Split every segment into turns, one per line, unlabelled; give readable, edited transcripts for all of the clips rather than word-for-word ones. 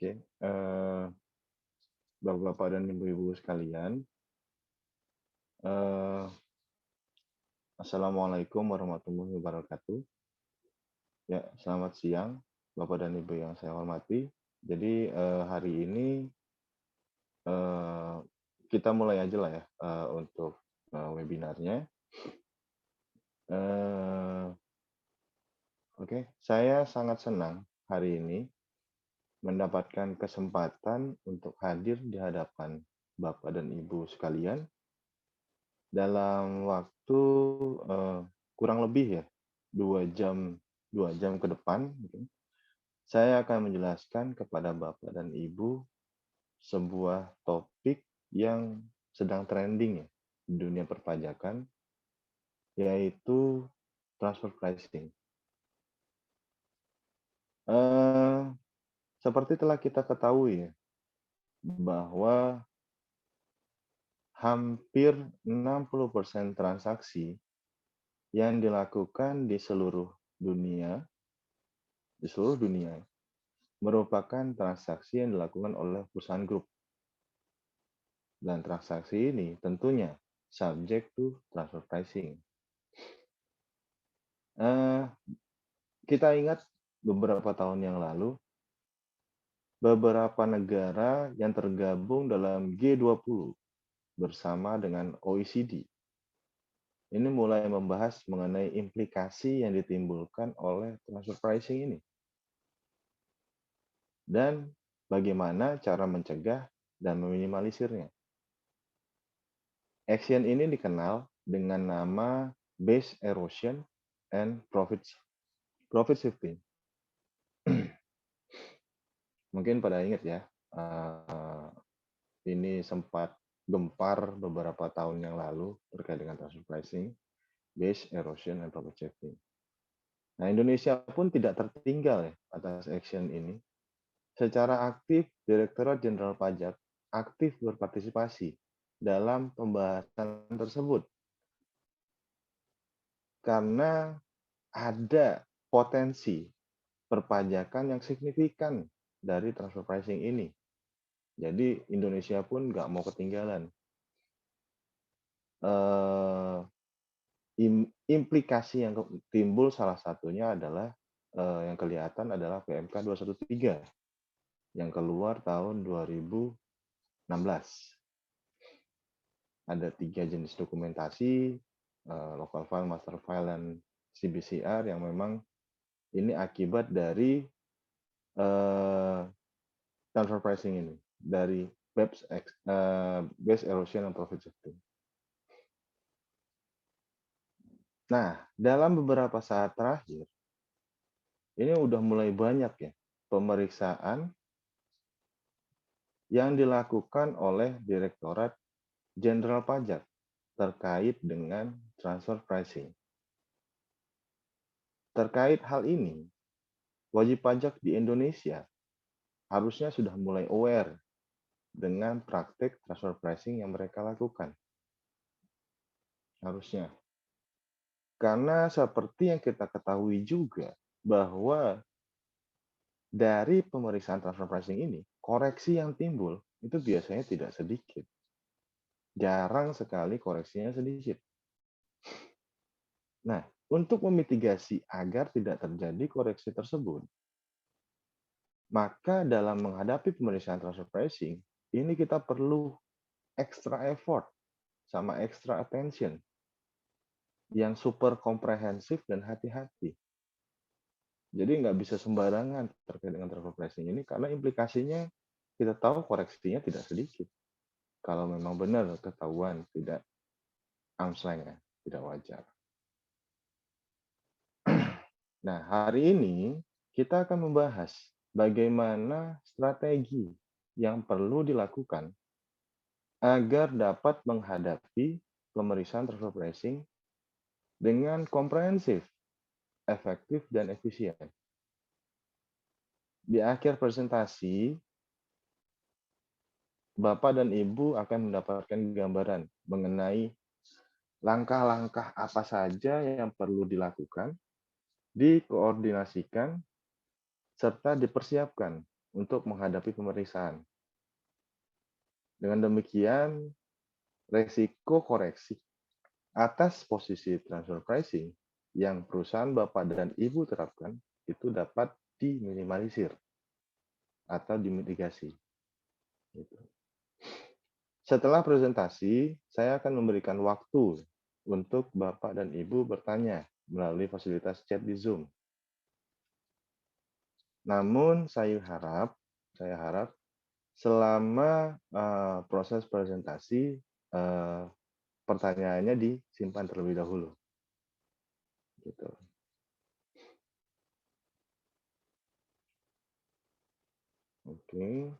Oke, Bapak-bapak dan ibu-ibu sekalian, eee, assalamualaikum warahmatullahi wabarakatuh. Ya, selamat siang, Bapak dan Ibu yang saya hormati. Jadi, hari ini, eee, kita mulai aja lah ya, untuk, webinarnya. Eee, oke, saya sangat senang hari ini mendapatkan kesempatan untuk hadir di hadapan Bapak dan Ibu sekalian dalam waktu, eee, kurang lebih ya 2 jam 2 jam ke depan mungkin, saya akan menjelaskan kepada Bapak dan Ibu sebuah topik yang sedang trending ya di dunia perpajakan, yaitu transfer pricing. Eee, Seperti telah kita ketahui ya, bahwa hampir 60% transaksi yang dilakukan di seluruh dunia merupakan transaksi yang dilakukan oleh perusahaan grup. Dan transaksi ini tentunya subject to transfer pricing. Eh, Kita ingat beberapa tahun yang lalu, beberapa negara yang tergabung dalam G20 bersama dengan OECD ini mulai membahas mengenai implikasi yang ditimbulkan oleh transfer pricing ini dan bagaimana cara mencegah dan meminimalisirnya. Action ini dikenal dengan nama base erosion and profit shifting. Mungkin pada ingat ya, ini sempat gempar beberapa tahun yang lalu terkait dengan transfer pricing, base erosion and profit shifting. Nah, Indonesia pun tidak tertinggal ya atas action ini. Secara aktif, Direktorat Jenderal Pajak aktif berpartisipasi dalam pembahasan tersebut karena ada potensi perpajakan yang signifikan dari transfer pricing ini. Jadi Indonesia pun nggak mau ketinggalan. Implikasi yang timbul salah satunya adalah yang kelihatan adalah PMK 213 yang keluar tahun 2016. Ada 3 jenis dokumentasi, local file, master file, dan CBCR yang memang ini akibat dari transfer pricing ini, dari base erosion and profit shifting. Nah, dalam beberapa saat terakhir, ini udah mulai banyak ya pemeriksaan yang dilakukan oleh Direktorat Jenderal Pajak terkait dengan transfer pricing. Terkait hal ini, wajib pajak di Indonesia harusnya sudah mulai aware dengan praktik transfer pricing yang mereka lakukan. Harusnya. Karena seperti yang kita ketahui juga bahwa dari pemeriksaan transfer pricing ini, koreksi yang timbul itu biasanya tidak sedikit. Jarang sekali koreksinya sedikit. Nah, untuk memitigasi agar tidak terjadi koreksi tersebut, maka dalam menghadapi pemeriksaan transfer pricing, ini kita perlu extra effort sama extra attention yang super komprehensif dan hati-hati. Jadi nggak bisa sembarangan terkait dengan transfer pricing ini karena implikasinya kita tahu koreksinya tidak sedikit. Kalau memang benar ketahuan tidak arm's length ya, tidak wajar. Nah, hari ini kita akan membahas bagaimana strategi yang perlu dilakukan agar dapat menghadapi pemeriksaan transfer pricing dengan komprehensif, efektif, dan efisien. Di akhir presentasi, Bapak dan Ibu akan mendapatkan gambaran mengenai langkah-langkah apa saja yang perlu dilakukan, dikoordinasikan, serta dipersiapkan untuk menghadapi pemeriksaan. Dengan demikian, resiko koreksi atas posisi transfer pricing yang perusahaan Bapak dan Ibu terapkan itu dapat diminimalisir atau dimitigasi. Gitu. Setelah presentasi, saya akan memberikan waktu untuk Bapak dan Ibu bertanya melalui fasilitas chat di Zoom. Namun saya harap selama proses presentasi pertanyaannya disimpan terlebih dahulu. Gitu. Oke.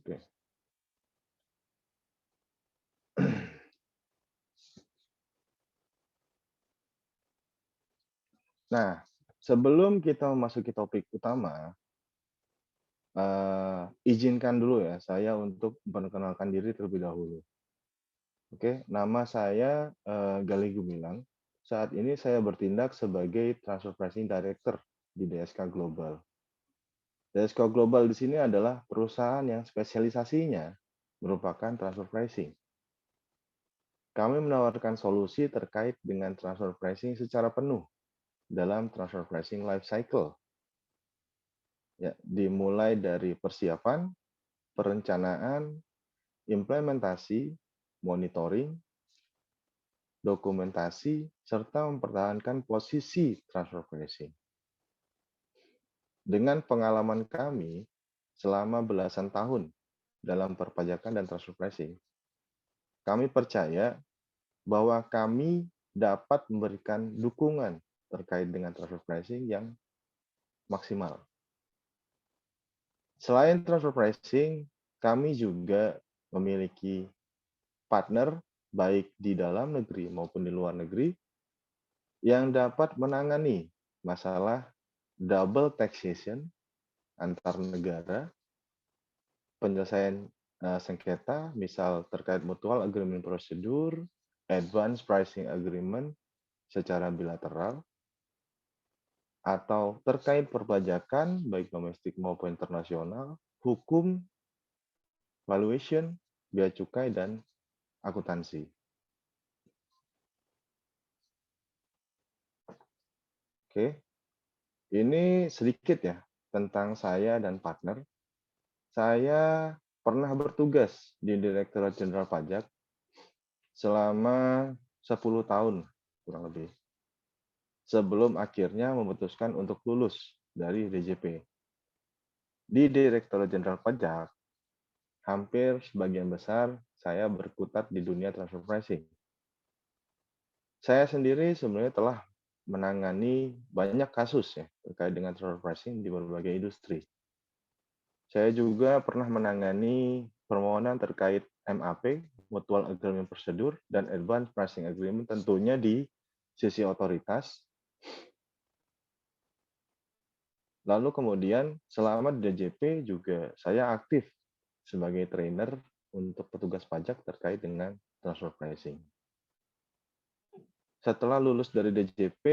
Oke. Nah, sebelum kita memasuki topik utama, izinkan dulu ya saya untuk memperkenalkan diri terlebih dahulu. Oke, nama saya Galih Gumilang. Saat ini saya bertindak sebagai Transfer Pricing Director di DSK Global. DSK Global di sini adalah perusahaan yang spesialisasinya merupakan transfer pricing. Kami menawarkan solusi terkait dengan transfer pricing secara penuh dalam transfer pricing life cycle. Ya, dimulai dari persiapan, perencanaan, implementasi, monitoring, dokumentasi, serta mempertahankan posisi transfer pricing. Dengan pengalaman kami selama belasan tahun dalam perpajakan dan transfer pricing, kami percaya bahwa kami dapat memberikan dukungan terkait dengan transfer pricing yang maksimal. Selain transfer pricing, kami juga memiliki partner baik di dalam negeri maupun di luar negeri yang dapat menangani masalah double taxation antar negara, penyelesaian sengketa, misal terkait mutual agreement procedure, advance pricing agreement secara bilateral, atau terkait perpajakan baik domestik maupun internasional, hukum, valuation, bea cukai, dan akuntansi. Oke, ini sedikit ya tentang saya dan partner. Saya pernah bertugas di Direktorat Jenderal Pajak selama 10 tahun kurang lebih. Sebelum akhirnya memutuskan untuk lulus dari DJP. Di Direktorat Jenderal Pajak, hampir sebagian besar saya berkutat di dunia transfer pricing. Saya sendiri sebenarnya telah menangani banyak kasus ya terkait dengan transfer pricing di berbagai industri. Saya juga pernah menangani permohonan terkait MAP, Mutual Agreement Procedure, dan Advanced Pricing Agreement tentunya di sisi otoritas. Lalu kemudian selama di DJP juga saya aktif sebagai trainer untuk petugas pajak terkait dengan transfer pricing. Setelah lulus dari DJP,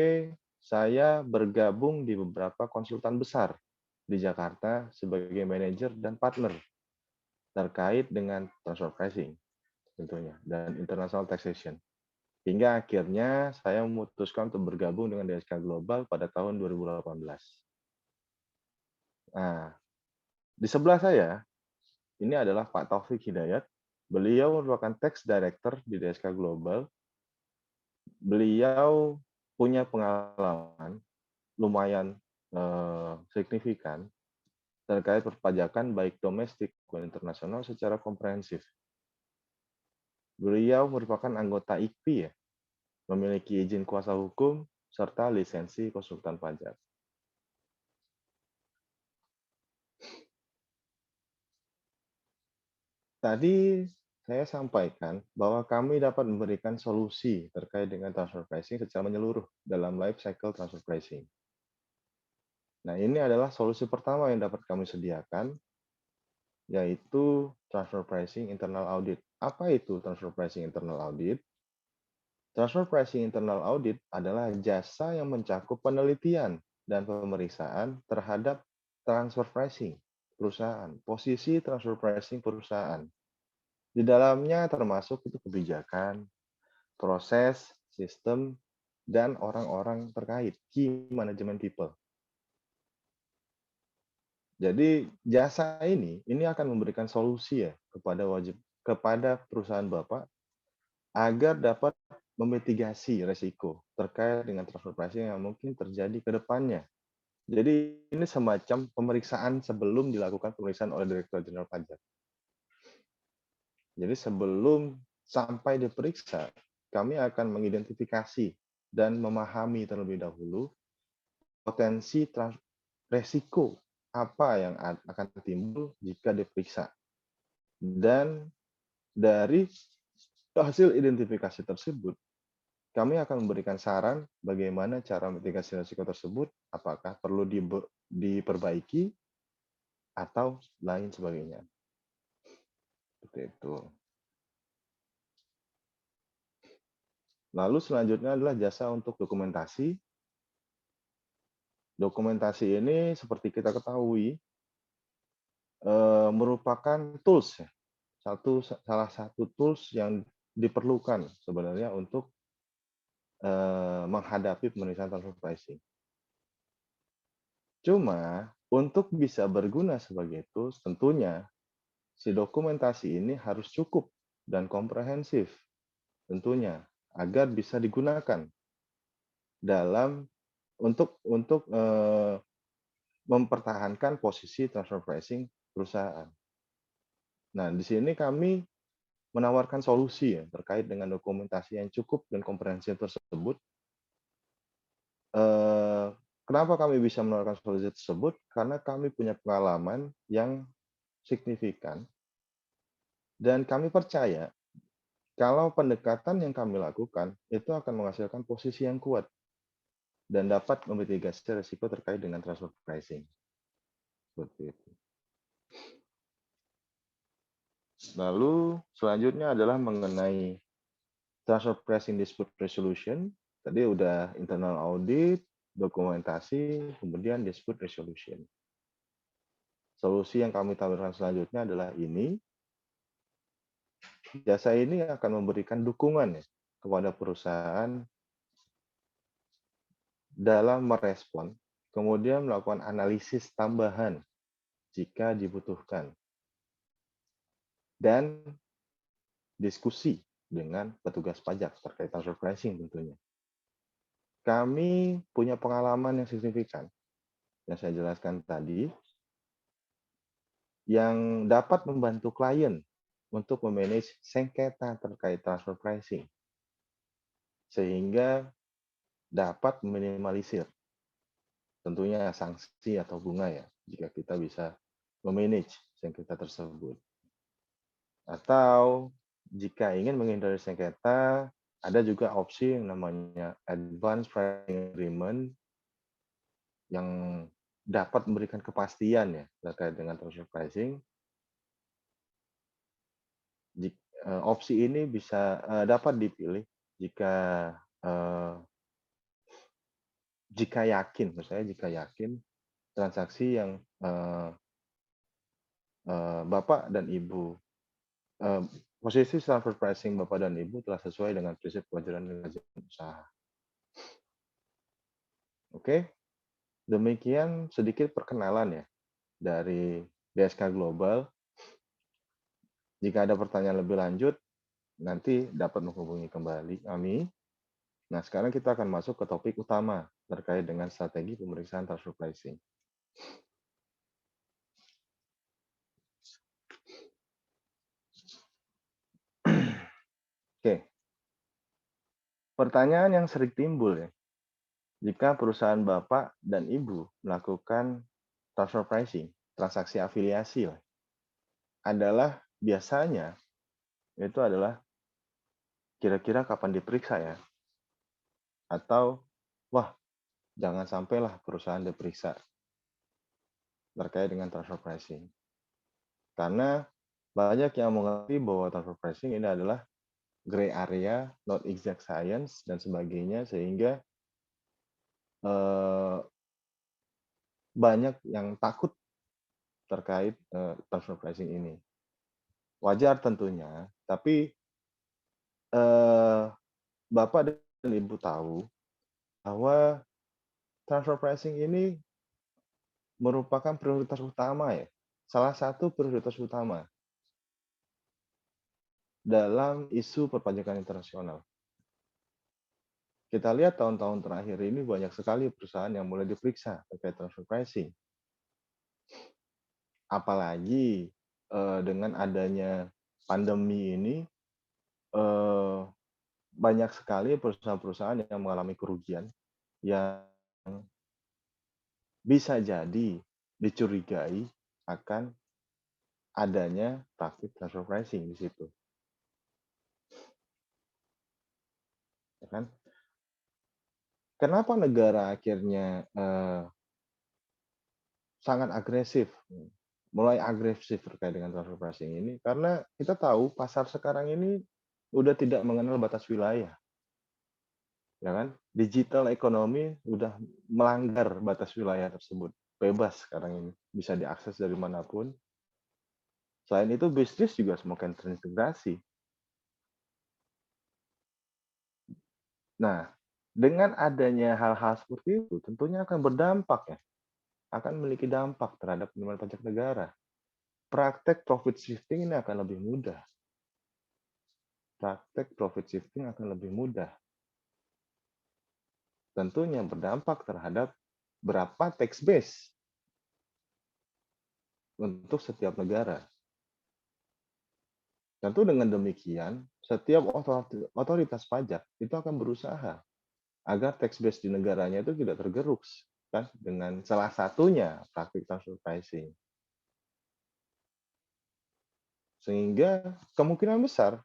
saya bergabung di beberapa konsultan besar di Jakarta sebagai manajer dan partner terkait dengan transfer pricing tentunya dan international taxation. Hingga akhirnya saya memutuskan untuk bergabung dengan DSK Global pada tahun 2018. Nah, di sebelah saya ini adalah Pak Taufik Hidayat. Beliau merupakan Tax Director di DSK Global. Beliau punya pengalaman lumayan signifikan terkait perpajakan baik domestik maupun internasional secara komprehensif. Beliau merupakan anggota IKPI ya, memiliki izin kuasa hukum serta lisensi konsultan pajak. Tadi saya sampaikan bahwa kami dapat memberikan solusi terkait dengan transfer pricing secara menyeluruh dalam life cycle transfer pricing. Nah, ini adalah solusi pertama yang dapat kami sediakan, yaitu transfer pricing internal audit. Apa itu transfer pricing internal audit? Transfer pricing internal audit adalah jasa yang mencakup penelitian dan pemeriksaan terhadap transfer pricing perusahaan, posisi transfer pricing perusahaan. Di dalamnya termasuk itu kebijakan, proses, sistem, dan orang-orang terkait, key management people. Jadi jasa ini akan memberikan solusi ya kepada perusahaan Bapak agar dapat memitigasi resiko terkait dengan transfer pricing yang mungkin terjadi ke depannya. Jadi ini semacam pemeriksaan sebelum dilakukan pemeriksaan oleh Direktur Jenderal Pajak. Jadi sebelum sampai diperiksa, kami akan mengidentifikasi dan memahami terlebih dahulu potensi resiko apa yang akan timbul jika diperiksa. Dan dari hasil identifikasi tersebut, kami akan memberikan saran bagaimana cara mitigasi risiko tersebut, apakah perlu diperbaiki atau lain sebagainya. Seperti itu. Lalu selanjutnya adalah jasa untuk dokumentasi. Dokumentasi ini seperti kita ketahui merupakan tools ya, salah satu tools yang diperlukan sebenarnya untuk menghadapi pemeriksaan transfer pricing. Cuma untuk bisa berguna sebagai tools, tentunya si dokumentasi ini harus cukup dan komprehensif, tentunya agar bisa digunakan dalam untuk mempertahankan posisi transfer pricing perusahaan. Nah, di sini kami menawarkan solusi ya terkait dengan dokumentasi yang cukup dan komprehensif tersebut. Kenapa kami bisa menawarkan solusi tersebut? Karena kami punya pengalaman yang signifikan dan kami percaya kalau pendekatan yang kami lakukan itu akan menghasilkan posisi yang kuat dan dapat memitigasi risiko terkait dengan transfer pricing. Seperti itu. Lalu selanjutnya adalah mengenai transfer pricing dispute resolution. Tadi udah internal audit, dokumentasi, kemudian dispute resolution. Solusi yang kami tawarkan selanjutnya adalah ini. Jasa ini akan memberikan dukungan ya, kepada perusahaan dalam merespon, kemudian melakukan analisis tambahan jika dibutuhkan, dan diskusi dengan petugas pajak terkait transfer pricing tentunya. Kami punya pengalaman yang signifikan yang saya jelaskan tadi, yang dapat membantu klien untuk memanage sengketa terkait transfer pricing, sehingga dapat meminimalisir tentunya sanksi atau bunga ya, jika kita bisa memanage sengketa tersebut. Atau jika ingin menghindari sengketa, ada juga opsi yang namanya advance pricing agreement yang dapat memberikan kepastian ya terkait dengan transfer pricing. Opsi ini bisa dapat dipilih jika yakin, misalnya jika yakin transaksi yang Bapak dan Ibu posisi transfer pricing Bapak dan Ibu telah sesuai dengan prinsip kewajaran dan kewajiban usaha. Oke, demikian sedikit perkenalan ya dari DSK Global. Jika ada pertanyaan lebih lanjut, nanti dapat menghubungi kembali kami. Nah, sekarang kita akan masuk ke topik utama terkait dengan strategi pemeriksaan transfer pricing. Oke, pertanyaan yang sering timbul ya, jika perusahaan Bapak dan Ibu melakukan transfer pricing, transaksi afiliasi lah, adalah biasanya itu adalah kira-kira kapan diperiksa ya? Atau, wah, jangan sampailah perusahaan diperiksa. terkait dengan transfer pricing. Karena banyak yang mengerti bahwa transfer pricing ini adalah gray area, not exact science, dan sebagainya, sehingga banyak yang takut terkait transfer pricing ini. Wajar tentunya, tapi Bapak dan Ibu tahu bahwa transfer pricing ini merupakan prioritas utama ya, salah satu prioritas utama dalam isu perpajakan internasional. Kita lihat tahun-tahun terakhir ini banyak sekali perusahaan yang mulai diperiksa terkait transfer pricing. Apalagi dengan adanya pandemi ini, banyak sekali perusahaan-perusahaan yang mengalami kerugian yang bisa jadi dicurigai akan adanya praktik transfer pricing di situ. Ya kan? Kenapa negara akhirnya sangat agresif, mulai agresif terkait dengan transfer pricing ini? Karena kita tahu pasar sekarang ini udah tidak mengenal batas wilayah, ya kan? Digital ekonomi udah melanggar batas wilayah tersebut, bebas sekarang ini, bisa diakses dari manapun. Selain itu bisnis juga semakin terintegrasi. Nah, dengan adanya hal-hal seperti itu, tentunya akan berdampak ya, akan memiliki dampak terhadap penerimaan pajak negara. Praktek profit shifting ini akan lebih mudah. Praktek profit shifting akan lebih mudah. Tentunya berdampak terhadap berapa tax base untuk setiap negara. Tentu dengan demikian, setiap otoritas pajak itu akan berusaha agar tax base di negaranya itu tidak tergerus, kan, dengan salah satunya praktik transfer pricing. Sehingga kemungkinan besar,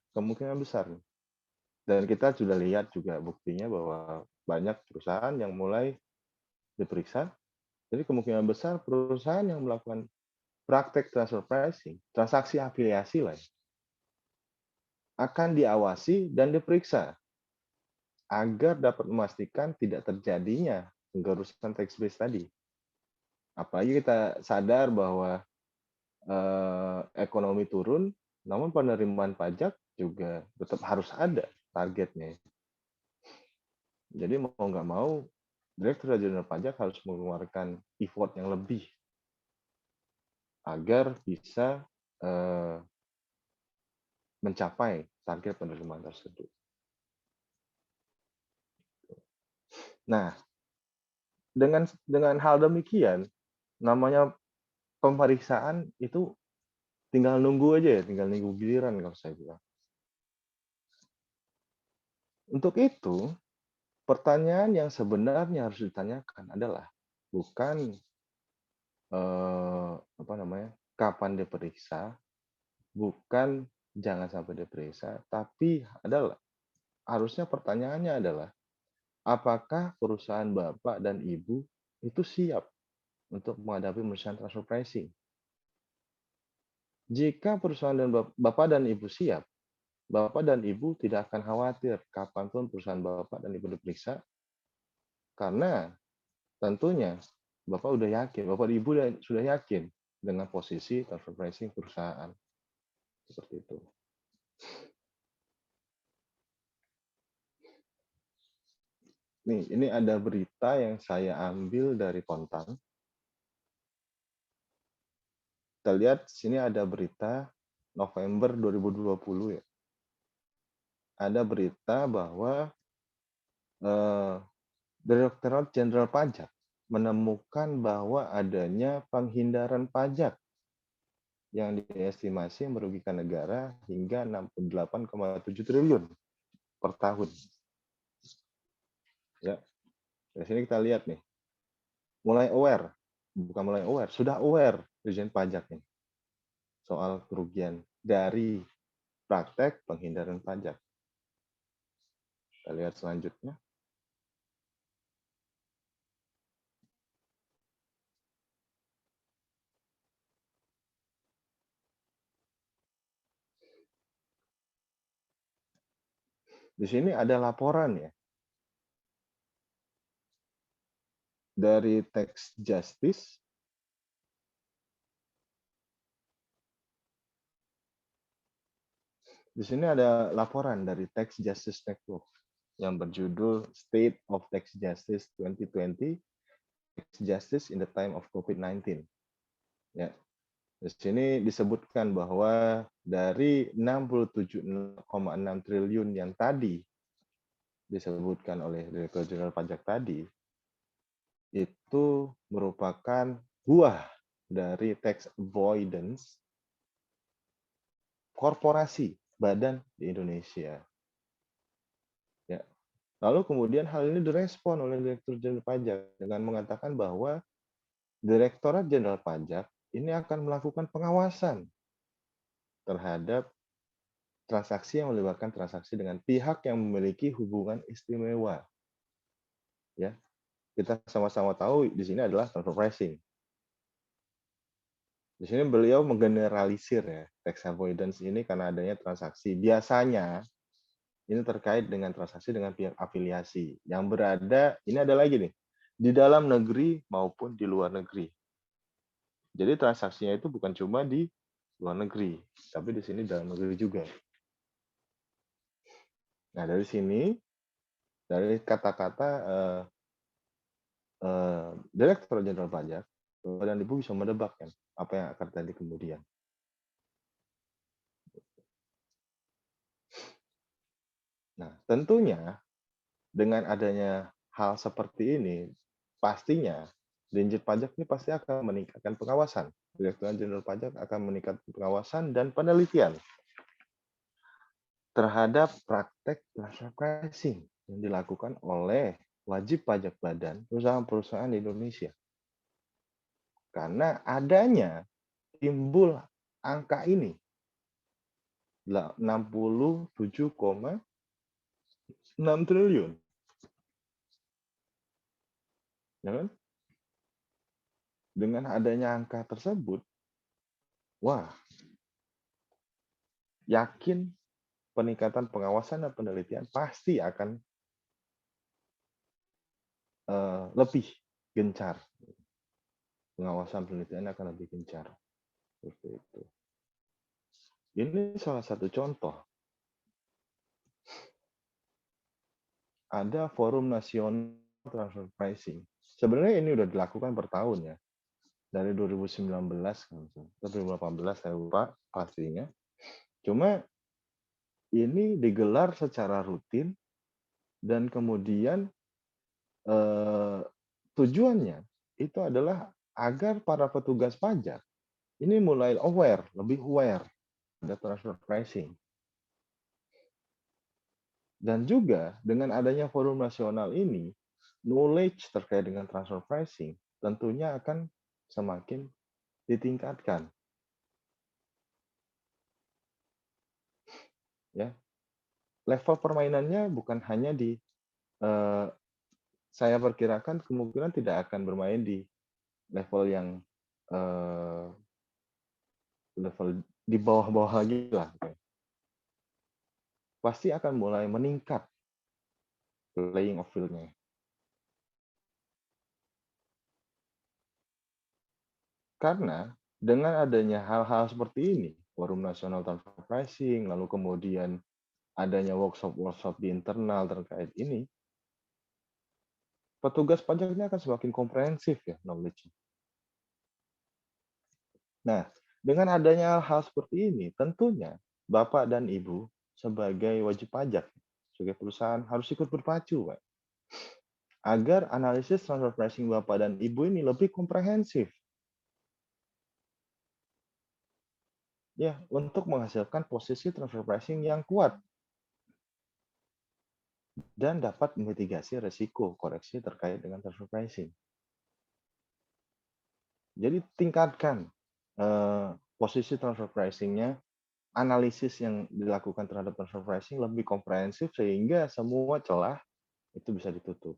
dan kita sudah lihat juga buktinya bahwa banyak perusahaan yang mulai diperiksa. Jadi kemungkinan besar perusahaan yang melakukan praktek transfer pricing, transaksi afiliasi lah, akan diawasi dan diperiksa agar dapat memastikan tidak terjadinya penggerusan tax base tadi. Apalagi kita sadar bahwa ekonomi turun, namun penerimaan pajak juga tetap harus ada targetnya. Jadi mau nggak mau, Direktur Jenderal Pajak harus mengeluarkan effort yang lebih agar bisa mencapai target penerimaan tersebut. Nah, dengan hal demikian, namanya pemeriksaan itu tinggal nunggu aja ya, tinggal nunggu giliran kalau saya bilang. Untuk itu, pertanyaan yang sebenarnya harus ditanyakan adalah bukan kapan diperiksa, bukan jangan sampai diperiksa, tapi adalah harusnya pertanyaannya adalah apakah perusahaan Bapak dan Ibu itu siap untuk menghadapi pemeriksaan transfer pricing? Jika perusahaan dan Bapak dan Ibu siap, Bapak dan Ibu tidak akan khawatir kapanpun perusahaan Bapak dan Ibu diperiksa, karena tentunya Bapak udah yakin, Bapak dan Ibu sudah yakin dengan posisi transfer pricing perusahaan. Seperti itu. Nih, ini ada berita yang saya ambil dari Kontan. Kita lihat sini ada berita November 2020 ya. Ada berita bahwa Direktorat Jenderal Pajak menemukan bahwa adanya penghindaran pajak yang diestimasi merugikan negara hingga 68,7 triliun per tahun. Ya, dari sini kita lihat nih, sudah aware Dirjen Pajak nih soal kerugian dari praktek penghindaran pajak. Kita lihat selanjutnya. Di sini ada laporan ya dari Tax Justice. Di sini ada laporan dari Tax Justice Network yang berjudul State of Tax Justice 2020, Tax Justice in the Time of COVID-19. Ya, di sini disebutkan bahwa dari 67,6 triliun yang tadi disebutkan oleh Direktur Jenderal Pajak tadi, itu merupakan buah dari tax avoidance korporasi badan di Indonesia. Ya. Lalu kemudian hal ini direspon oleh Direktur Jenderal Pajak dengan mengatakan bahwa Direktorat Jenderal Pajak ini akan melakukan pengawasan terhadap transaksi yang melibatkan transaksi dengan pihak yang memiliki hubungan istimewa. Ya, kita sama-sama tahu di sini adalah transfer pricing. Di sini beliau menggeneralisir ya tax avoidance ini karena adanya transaksi. Biasanya ini terkait dengan transaksi dengan pihak afiliasi yang berada, ini ada lagi nih, di dalam negeri maupun di luar negeri. Jadi transaksinya itu bukan cuma di luar negeri, tapi di sini dalam negeri juga. Nah, dari sini, dari kata-kata Direktur Jenderal Pajak, Bapak dan Ibu bisa menebak kan apa yang akan terjadi kemudian. Nah, tentunya dengan adanya hal seperti ini, pastinya Ditjen Pajak ini pasti akan meningkatkan pengawasan. Direktorat Jenderal Pajak akan meningkatkan pengawasan dan penelitian terhadap praktek transfer pricing yang dilakukan oleh wajib pajak badan perusahaan-perusahaan di Indonesia. Karena adanya timbul angka ini 67,6 triliun. Ya kan? Dengan adanya angka tersebut, wah, yakin peningkatan pengawasan dan penelitian pasti akan lebih gencar. Pengawasan penelitian akan lebih gencar. Seperti itu. Ini salah satu contoh. Ada Forum Nasional Transfer Pricing. Sebenarnya ini sudah dilakukan per tahun ya. Dari 2019 atau 2018 saya lupa pastinya. Cuma ini digelar secara rutin dan kemudian tujuannya itu adalah agar para petugas pajak ini mulai aware, lebih aware ada transfer pricing. Dan juga dengan adanya forum nasional ini, knowledge terkait dengan transfer pricing tentunya akan semakin ditingkatkan. Ya, level permainannya bukan hanya di saya perkirakan kemungkinan tidak akan bermain di level yang level di bawah-bawah lagi lah. Pasti akan mulai meningkat playing of field-nya. Karena dengan adanya hal-hal seperti ini, Forum Nasional Transfer Pricing, lalu kemudian adanya workshop-workshop di internal terkait ini, petugas pajaknya akan semakin komprehensif ya knowledge. Nah, dengan adanya hal seperti ini, tentunya Bapak dan Ibu sebagai wajib pajak, sebagai perusahaan harus ikut berpacu, Pak. Agar analisis transfer pricing Bapak dan Ibu ini lebih komprehensif. Ya, untuk menghasilkan posisi transfer pricing yang kuat dan dapat memitigasi risiko koreksi terkait dengan transfer pricing. Jadi tingkatkan posisi transfer pricing-nya, analisis yang dilakukan terhadap transfer pricing lebih komprehensif sehingga semua celah itu bisa ditutup.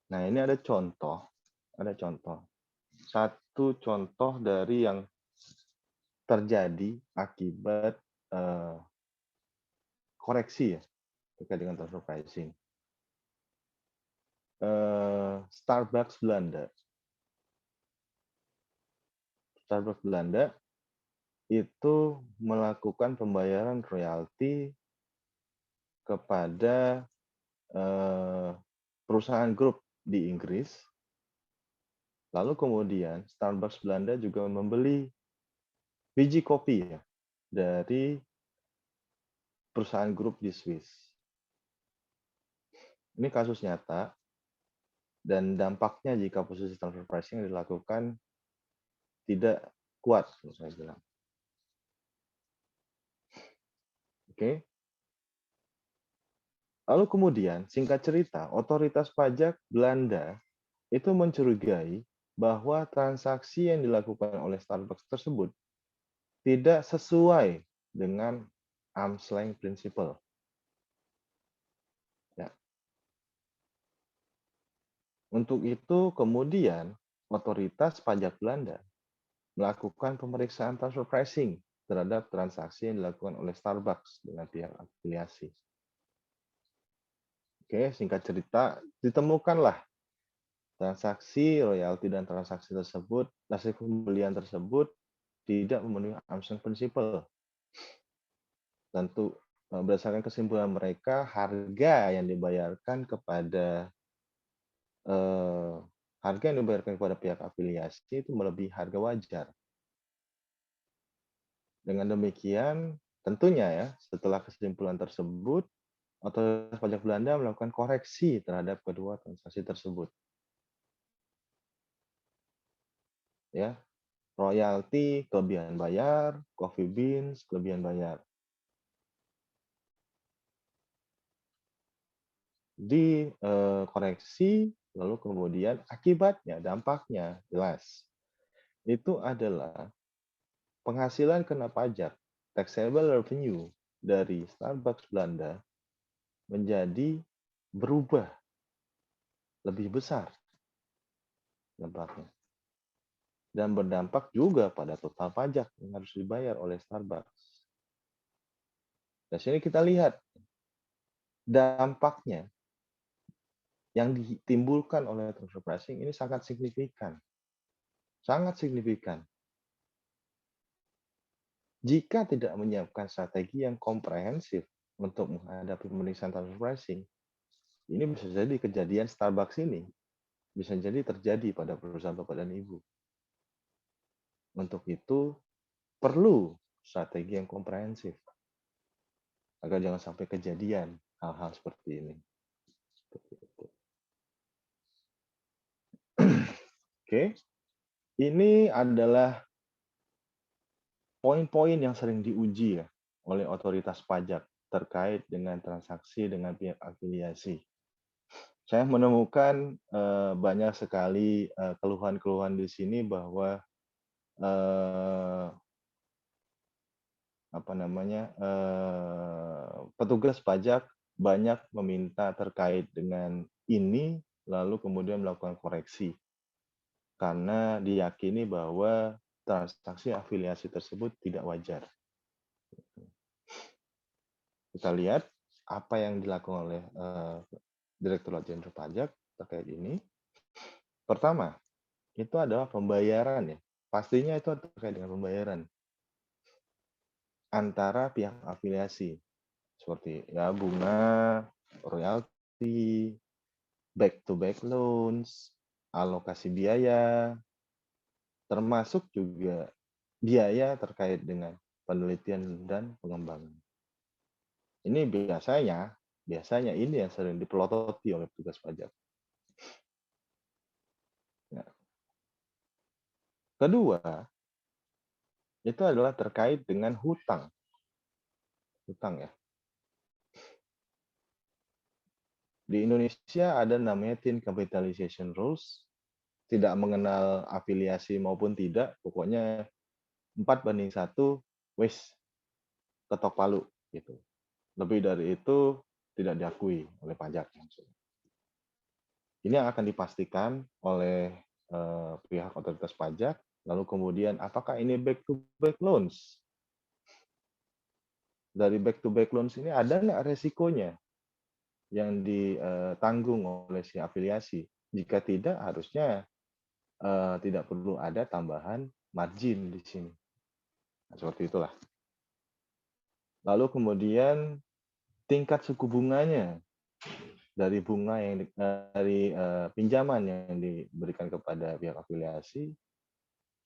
Nah, ini ada contoh. Satu contoh dari yang terjadi akibat koreksi ya terkait dengan transfer pricing. Starbucks Belanda itu melakukan pembayaran royalti kepada perusahaan grup di Inggris. Lalu kemudian Starbucks Belanda juga membeli biji kopi ya dari perusahaan grup di Swiss. Ini kasus nyata dan dampaknya jika posisi transfer pricing dilakukan tidak kuat, kalau saya bilang. Oke. Lalu kemudian, singkat cerita, otoritas pajak Belanda itu mencurigai bahwa transaksi yang dilakukan oleh Starbucks tersebut tidak sesuai dengan arm's length principle. Ya. Untuk itu, kemudian otoritas pajak Belanda melakukan pemeriksaan transfer pricing terhadap transaksi yang dilakukan oleh Starbucks dengan pihak afiliasi. Oke, singkat cerita, ditemukanlah transaksi royalti dan transaksi tersebut, hasil pembelian tersebut tidak memenuhi arm's length principle. Tentu berdasarkan kesimpulan mereka, harga yang dibayarkan kepada pihak afiliasi itu melebihi harga wajar. Dengan demikian, tentunya ya, setelah kesimpulan tersebut, otoritas pajak Belanda melakukan koreksi terhadap kedua transaksi tersebut. Ya, royalti kelebihan bayar, coffee beans kelebihan bayar. Dikoreksi, lalu kemudian akibatnya, dampaknya jelas. Itu adalah penghasilan kena pajak, taxable revenue dari Starbucks Belanda menjadi berubah lebih besar dampaknya. Dan berdampak juga pada total pajak yang harus dibayar oleh Starbucks. Di sini kita lihat dampaknya yang ditimbulkan oleh transfer pricing ini sangat signifikan. Sangat signifikan. Jika tidak menyiapkan strategi yang komprehensif untuk menghadapi pemeriksaan transfer pricing, ini bisa jadi kejadian Starbucks ini bisa jadi terjadi pada perusahaan Bapak dan Ibu. Untuk itu, perlu strategi yang komprehensif agar jangan sampai kejadian hal-hal seperti ini. Oke, ini adalah poin-poin yang sering diuji ya oleh otoritas pajak terkait dengan transaksi dengan pihak afiliasi. Saya menemukan banyak sekali keluhan-keluhan di sini bahwa petugas pajak banyak meminta terkait dengan ini, lalu kemudian melakukan koreksi karena diyakini bahwa transaksi afiliasi tersebut tidak wajar. Kita lihat apa yang dilakukan oleh Direktorat Jenderal Pajak terkait ini. Pertama, itu adalah pembayaran ya. Pastinya itu terkait dengan pembayaran antara pihak afiliasi seperti ya bunga, royalti, back-to-back loans, alokasi biaya, termasuk juga biaya terkait dengan penelitian dan pengembangan. Ini biasanya ini yang sering dipelototi oleh petugas pajak. Ya. Kedua, itu adalah terkait dengan hutang. Hutang ya. Di Indonesia ada namanya Thin Capitalization Rules, tidak mengenal afiliasi maupun tidak, pokoknya 4:1, wis, ketok palu gitu. Lebih dari itu tidak diakui oleh pajak. Ini yang akan dipastikan oleh pihak otoritas pajak Lalu kemudian apakah ini back to back loans? Dari back to back loans ini ada nggak resikonya yang ditanggung oleh si afiliasi? Jika tidak, harusnya tidak perlu ada tambahan margin di sini. Nah, seperti itulah. Lalu kemudian tingkat suku bunganya dari bunga yang dari pinjaman yang diberikan kepada pihak afiliasi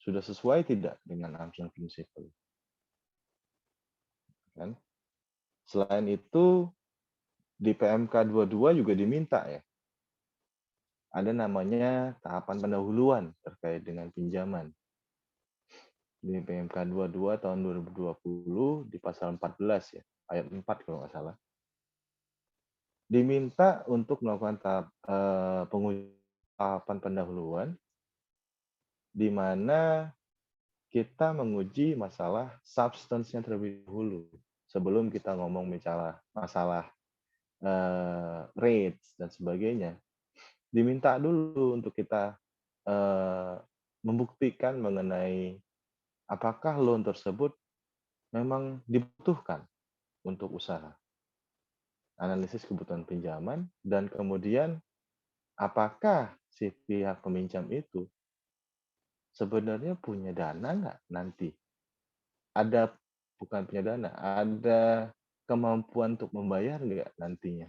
sudah sesuai tidak dengan arm's principle, kan? Selain itu di PMK 22 juga diminta ya, ada namanya tahapan pendahuluan terkait dengan pinjaman. Di PMK 22 tahun 2020 di pasal 14 ya, ayat 4 kalau nggak salah. Diminta untuk melakukan tahapan pendahuluan di mana kita menguji masalah substance-nya terlebih dahulu sebelum kita ngomong masalah rates dan sebagainya. Diminta dulu untuk kita membuktikan mengenai apakah loan tersebut memang dibutuhkan untuk usaha. Analisis kebutuhan pinjaman, dan kemudian apakah si pihak peminjam itu sebenarnya punya dana nggak nanti? Ada, bukan punya dana, ada kemampuan untuk membayar nggak nantinya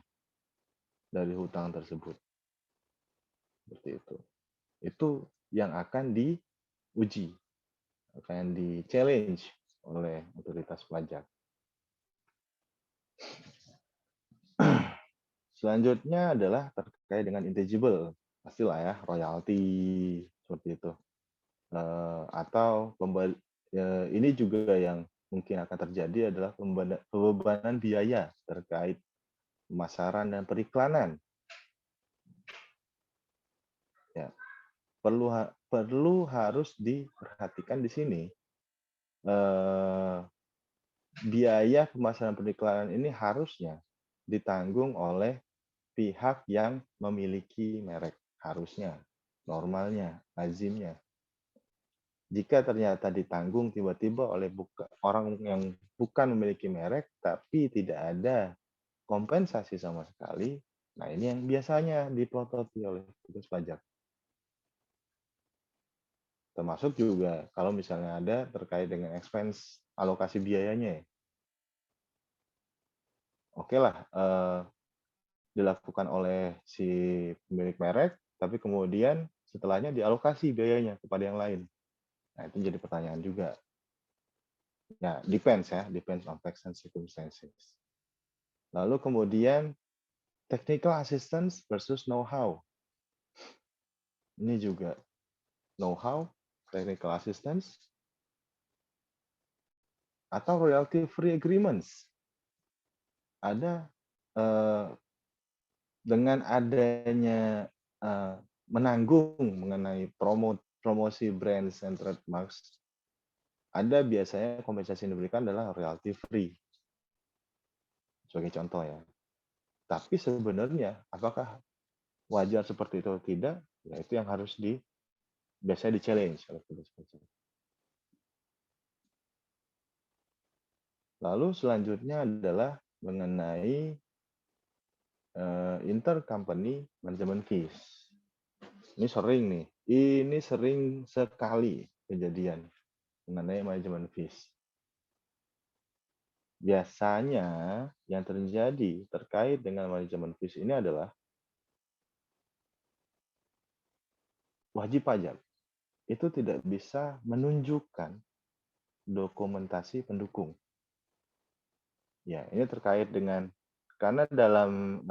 dari hutang tersebut. Seperti itu. Itu yang akan diuji, akan di-challenge oleh otoritas pajak. Selanjutnya adalah terkait dengan intangible, pastilah ya, royalti seperti itu. Atau ini juga yang mungkin akan terjadi adalah pembebanan biaya terkait pemasaran dan periklanan. Ya, perlu harus diperhatikan di sini. Biaya pemasaran periklanan ini harusnya ditanggung oleh pihak yang memiliki merek, harusnya, normalnya, lazimnya. Jika ternyata ditanggung tiba-tiba oleh orang yang bukan memiliki merek, tapi tidak ada kompensasi sama sekali, nah ini yang biasanya diplototi oleh petugas pajak. Termasuk juga kalau misalnya ada terkait dengan expense alokasi biayanya ya. Oke lah, dilakukan oleh si pemilik merek, tapi kemudian setelahnya dialokasi biayanya kepada yang lain. Nah, itu jadi pertanyaan juga. Ya, depends on facts and circumstances. Lalu kemudian technical assistance versus know-how. Ini juga know-how, technical assistance, atau royalty free agreements. Ada dengan adanya menanggung mengenai promosi brands and trademarks, ada biasanya kompensasi yang diberikan adalah royalty free. Sebagai contoh ya. Tapi sebenarnya apakah wajar seperti itu atau tidak? Ya itu yang harus biasanya di-challenge oleh petugas pajak. Lalu selanjutnya adalah mengenai intercompany management fees. Ini sering sekali kejadian mengenai manajemen fees. Biasanya yang terjadi terkait dengan manajemen fees ini adalah wajib pajak itu tidak bisa menunjukkan dokumentasi pendukung. Ya, ini terkait dengan karena dalam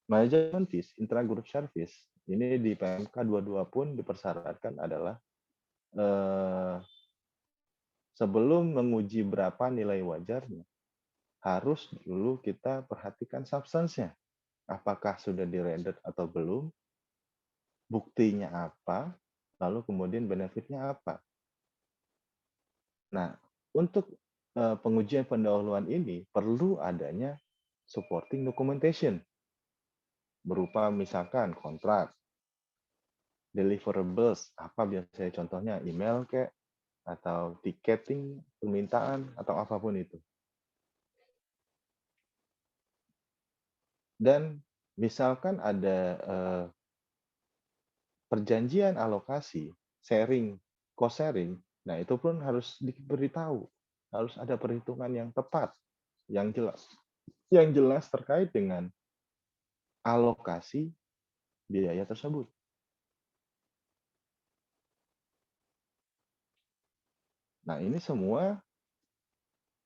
manajemen fees, intra-group service, ini di PMK 22 pun dipersyaratkan adalah sebelum menguji berapa nilai wajarnya, harus dulu kita perhatikan substance-nya. Apakah sudah di-render atau belum, buktinya apa, lalu kemudian benefitnya apa. Nah, untuk pengujian pendahuluan ini perlu adanya supporting documentation berupa misalkan kontrak, deliverables, apa biasanya contohnya email kayak atau tiketing, permintaan atau apapun itu. Dan misalkan ada perjanjian alokasi, sharing, cost sharing, nah itu pun harus diberitahu, harus ada perhitungan yang tepat, yang jelas terkait dengan alokasi biaya tersebut. Nah, ini semua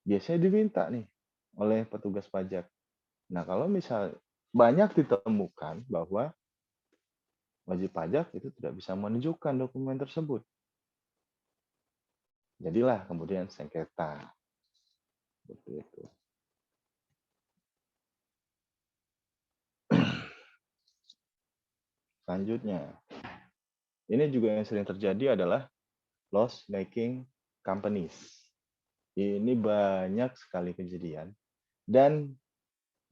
biasanya diminta nih oleh petugas pajak. Nah, kalau misal banyak ditemukan bahwa wajib pajak itu tidak bisa menunjukkan dokumen tersebut. Jadilah kemudian sengketa. Seperti itu. Selanjutnya, ini juga yang sering terjadi adalah loss making companies. Ini banyak sekali kejadian dan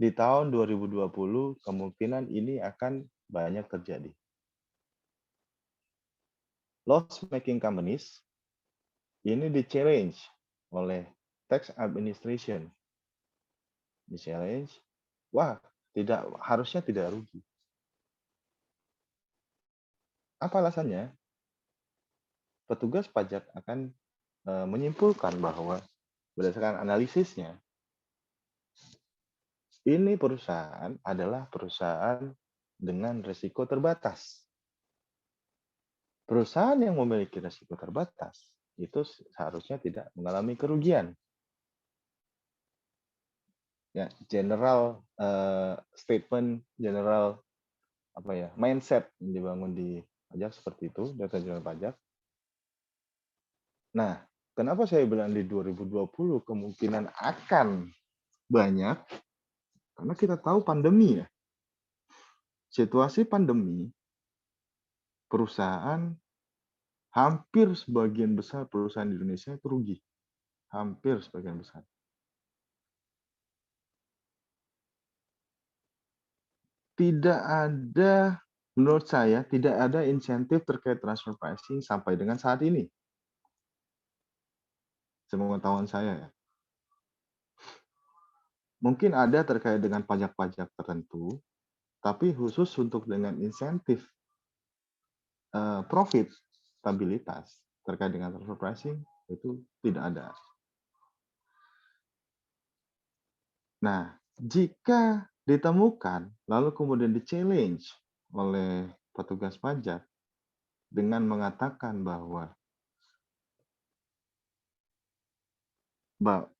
di tahun 2020 kemungkinan ini akan banyak terjadi. Loss making companies ini di-challenge oleh tax administration. Di-challenge, wah, harusnya tidak rugi. Apa alasannya? Petugas pajak akan menyimpulkan bahwa berdasarkan analisisnya, ini perusahaan adalah perusahaan dengan risiko terbatas. Perusahaan yang memiliki risiko terbatas itu seharusnya tidak mengalami kerugian. Ya, general statement, general mindset yang dibangun di pajak seperti itu, data general pajak. Nah, kenapa saya bilang di 2020 kemungkinan akan banyak? Karena kita tahu pandemi ya. Situasi pandemi, perusahaan, hampir sebagian besar perusahaan di Indonesia itu rugi. Hampir sebagian besar. Tidak ada, menurut saya, tidak ada insentif terkait transfer pricing sampai dengan saat ini. Sepengetahuan saya ya. Mungkin ada terkait dengan pajak-pajak tertentu, tapi khusus untuk dengan insentif profit, stabilitas terkait dengan transfer pricing itu tidak ada. Nah, jika ditemukan lalu kemudian di-challenge oleh petugas pajak dengan mengatakan bahwa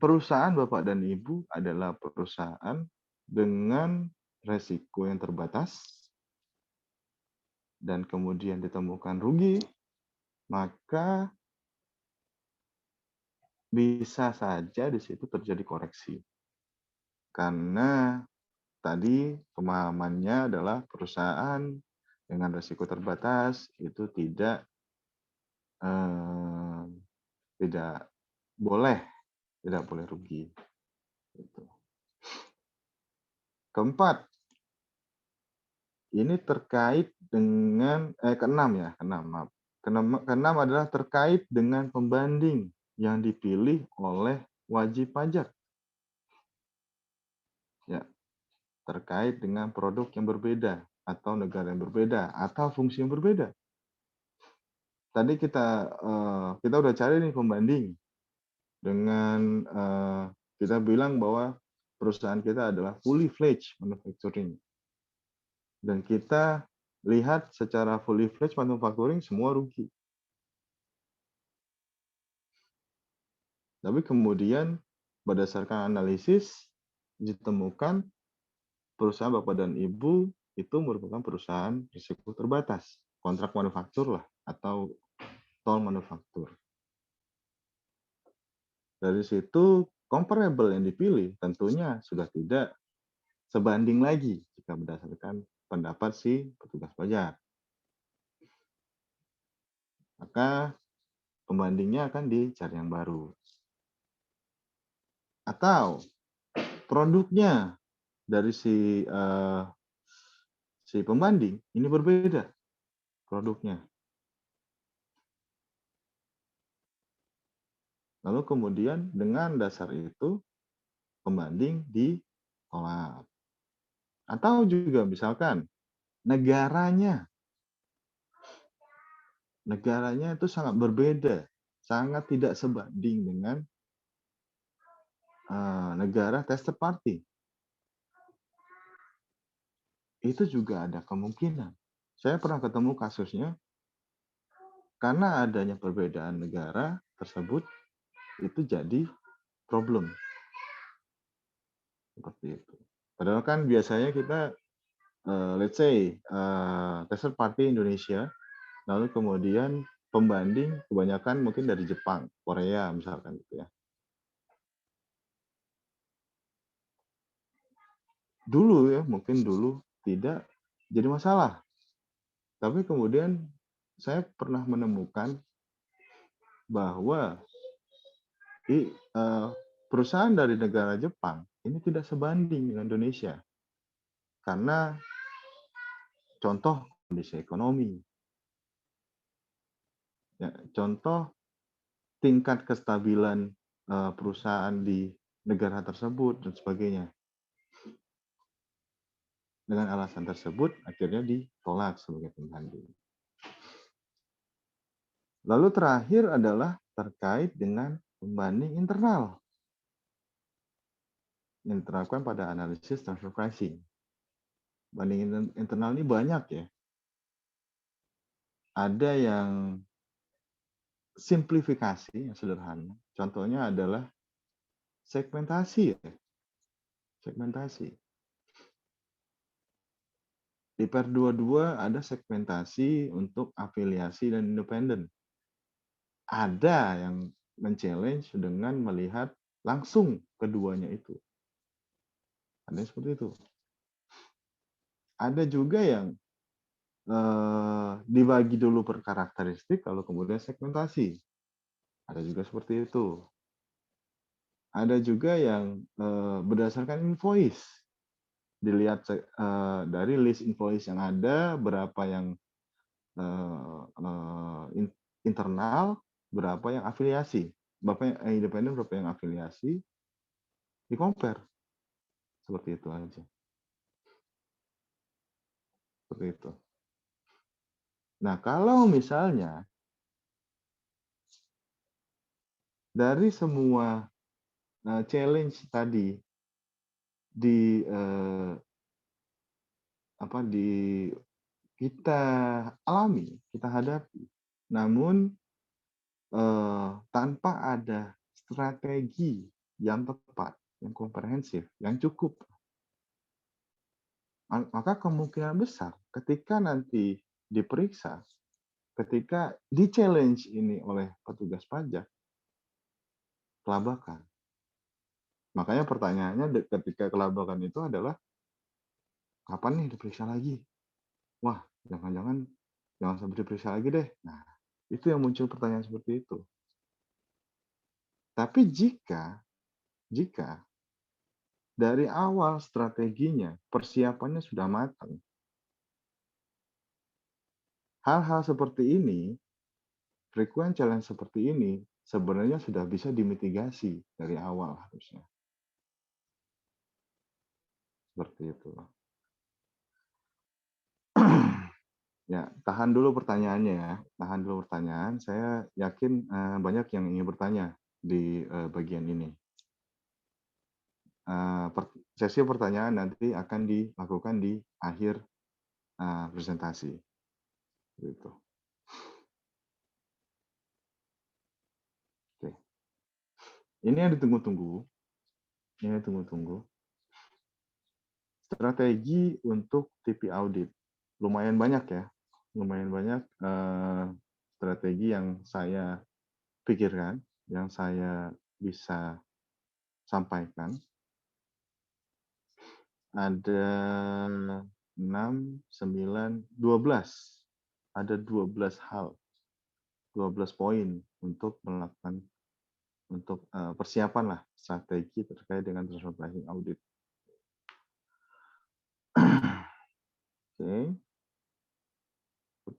perusahaan Bapak dan Ibu adalah perusahaan dengan resiko yang terbatas dan kemudian ditemukan rugi, maka bisa saja di situ terjadi koreksi. Karena tadi pemahamannya adalah perusahaan dengan risiko terbatas itu tidak tidak boleh rugi. Gitu. Keempat, ini terkait dengan keenam ya, keenam. Keenam adalah terkait dengan pembanding yang dipilih oleh wajib pajak. Ya, terkait dengan produk yang berbeda atau negara yang berbeda atau fungsi yang berbeda. Tadi kita udah cari nih pembanding dengan kita bilang bahwa perusahaan kita adalah fully fledged manufacturing. Dan kita lihat secara fully fledged manufacturing semua rugi. Tapi kemudian berdasarkan analisis ditemukan perusahaan Bapak dan Ibu itu merupakan perusahaan risiko terbatas, kontrak manufaktur lah atau tol manufaktur. Dari situ comparable yang dipilih tentunya sudah tidak sebanding lagi jika berdasarkan pendapat si petugas pajak. Maka pembandingnya akan dicari yang baru. Atau produknya dari si pembanding ini berbeda. produknya. Lalu kemudian dengan dasar itu pembanding ditolak. Atau juga misalkan negaranya itu sangat berbeda, sangat tidak sebanding dengan negara tester party. Itu juga ada kemungkinan. Saya pernah ketemu kasusnya, karena adanya perbedaan negara tersebut, itu jadi problem. Seperti itu. Padahal kan biasanya kita, let's say, tester party Indonesia, lalu kemudian pembanding kebanyakan mungkin dari Jepang, Korea misalkan gitu ya. Dulu ya, mungkin dulu tidak jadi masalah. Tapi kemudian saya pernah menemukan bahwa perusahaan dari negara Jepang ini tidak sebanding dengan Indonesia. Karena contoh kondisi ekonomi, ya, contoh tingkat kestabilan perusahaan di negara tersebut dan sebagainya. Dengan alasan tersebut akhirnya ditolak sebagai pembanding. Lalu terakhir adalah terkait dengan pembanding internal yang diterapkan pada analisis transfer pricing. Banding internal ini banyak ya. Ada yang simplifikasi yang sederhana. Contohnya adalah segmentasi ya. Segmentasi. Di PER 22 ada segmentasi untuk afiliasi dan independen. Ada yang men-challenge dengan melihat langsung keduanya itu. Ada yang seperti itu. Ada juga yang dibagi dulu per karakteristik, lalu kemudian segmentasi. Ada juga seperti itu. Ada juga yang berdasarkan invoice. Dilihat dari list invoice yang ada, berapa yang internal, berapa yang afiliasi. Berapa yang independen, berapa yang afiliasi, di-compare. Seperti itu aja. Seperti itu. Nah, kalau misalnya dari semua challenge tadi di kita alami, kita hadapi, namun tanpa ada strategi yang tepat, yang komprehensif, yang cukup, maka kemungkinan besar ketika nanti diperiksa, ketika di-challenge ini oleh petugas pajak, kelabakan. Makanya pertanyaannya ketika kelabakan itu adalah, kapan nih diperiksa lagi? Wah, jangan-jangan jangan sampai diperiksa lagi deh. Nah, itu yang muncul pertanyaan seperti itu. Tapi jika dari awal strateginya, persiapannya sudah matang, hal-hal seperti ini, frequent challenge seperti ini, sebenarnya sudah bisa dimitigasi dari awal harusnya. Seperti itu. Ya, tahan dulu pertanyaannya ya. Tahan dulu pertanyaan. Saya yakin banyak yang ingin bertanya di bagian ini. Sesi pertanyaan nanti akan dilakukan di akhir presentasi. Gitu. Oke. Ini yang ditunggu-tunggu. Ini yang ditunggu-tunggu. Strategi untuk TP audit. Lumayan banyak ya. Lumayan banyak strategi yang saya pikirkan, yang saya bisa sampaikan. Ada 6, 9, 12. Ada 12 hal, 12 poin untuk melakukan, untuk persiapan lah strategi terkait dengan transfer pricing audit. Oke.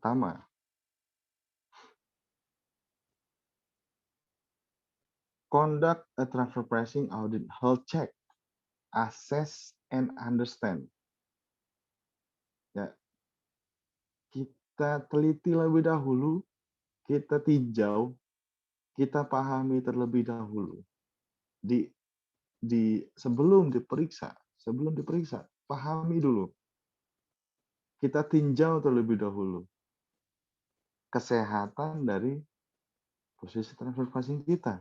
Pertama, conduct a transfer pricing audit health check, assess and understand. Ya, kita teliti lebih dahulu, kita tinjau, kita pahami terlebih dahulu. Sebelum diperiksa, pahami dulu. Kita tinjau terlebih dahulu kesehatan dari posisi transfer pricing kita.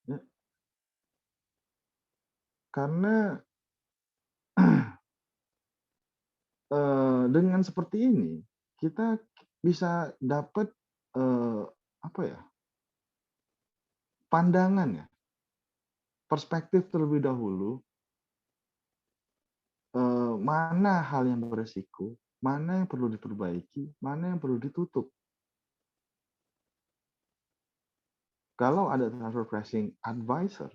Ya, karena dengan seperti ini kita bisa dapat apa ya, pandangan ya, perspektif terlebih dahulu, mana hal yang beresiko, mana yang perlu diperbaiki, mana yang perlu ditutup. Kalau ada transfer pricing advisor,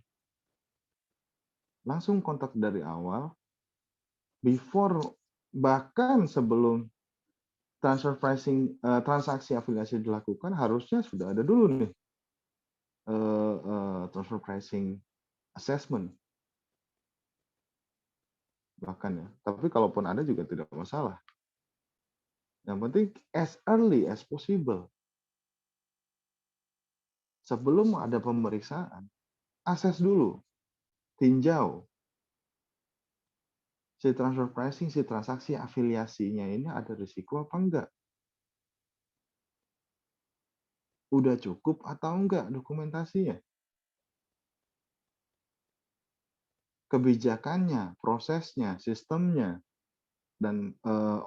langsung kontak dari awal, bahkan sebelum transfer pricing transaksi afiliasi dilakukan, harusnya sudah ada dulu nih transfer pricing assessment. Bahkan ya, tapi kalaupun ada juga tidak masalah. Yang penting as early as possible. Sebelum ada pemeriksaan, akses dulu, tinjau si transfer pricing, si transaksi afiliasinya ini ada risiko apa enggak? Udah cukup atau enggak dokumentasinya? Kebijakannya, prosesnya, sistemnya, dan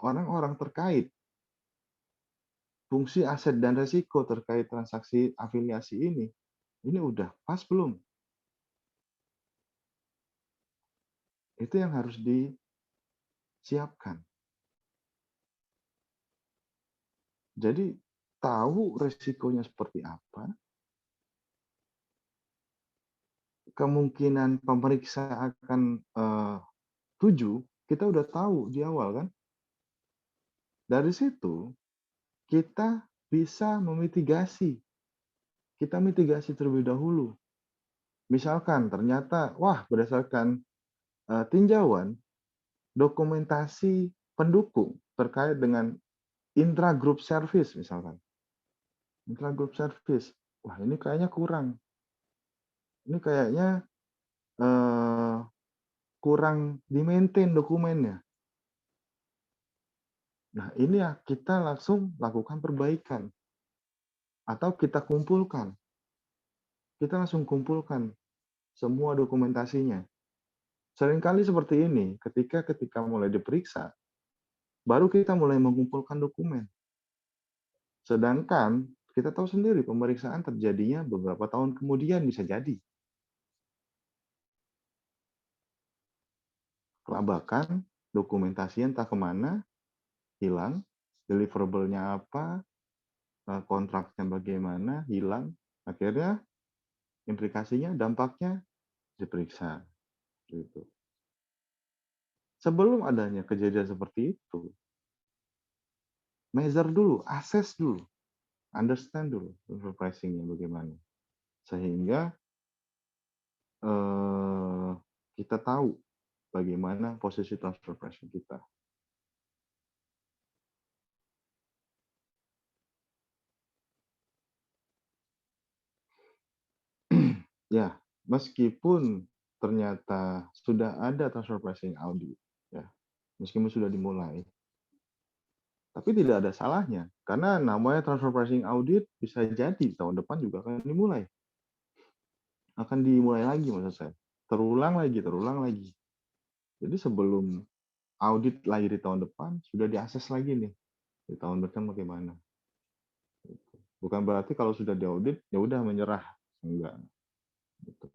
orang-orang terkait, fungsi aset dan risiko terkait transaksi afiliasi ini udah pas belum? Itu yang harus disiapkan. Jadi tahu risikonya seperti apa, kemungkinan pemeriksa akan tuju, kita udah tahu di awal kan. Dari situ kita bisa memitigasi. Kita mitigasi terlebih dahulu. Misalkan ternyata, wah berdasarkan tinjauan, dokumentasi pendukung terkait dengan intra-group service misalkan. Intra-group service, wah ini kayaknya kurang. Ini kayaknya kurang di-maintain dokumennya. Nah ini ya kita langsung lakukan perbaikan. Atau kita kumpulkan. Kita langsung kumpulkan semua dokumentasinya. Seringkali seperti ini, ketika mulai diperiksa, baru kita mulai mengumpulkan dokumen. Sedangkan kita tahu sendiri pemeriksaan terjadinya beberapa tahun kemudian bisa jadi. Kelabakan, dokumentasi entah kemana, hilang, deliverable-nya apa, kontraknya bagaimana, hilang. Akhirnya implikasinya, dampaknya diperiksa. Gitu. Sebelum adanya kejadian seperti itu, measure dulu, assess dulu, understand dulu transfer pricing-nya bagaimana. Sehingga kita tahu bagaimana posisi transfer pricing kita. Ya, meskipun ternyata sudah ada transfer pricing audit, ya, meskipun sudah dimulai, tapi tidak ada salahnya. Karena namanya transfer pricing audit bisa jadi tahun depan juga akan dimulai. Akan dimulai lagi maksud saya. Terulang lagi. Jadi sebelum audit lagi di tahun depan, sudah diakses lagi nih. Di tahun depan bagaimana. Bukan berarti kalau sudah diaudit, ya udah menyerah. Enggak. Gitu.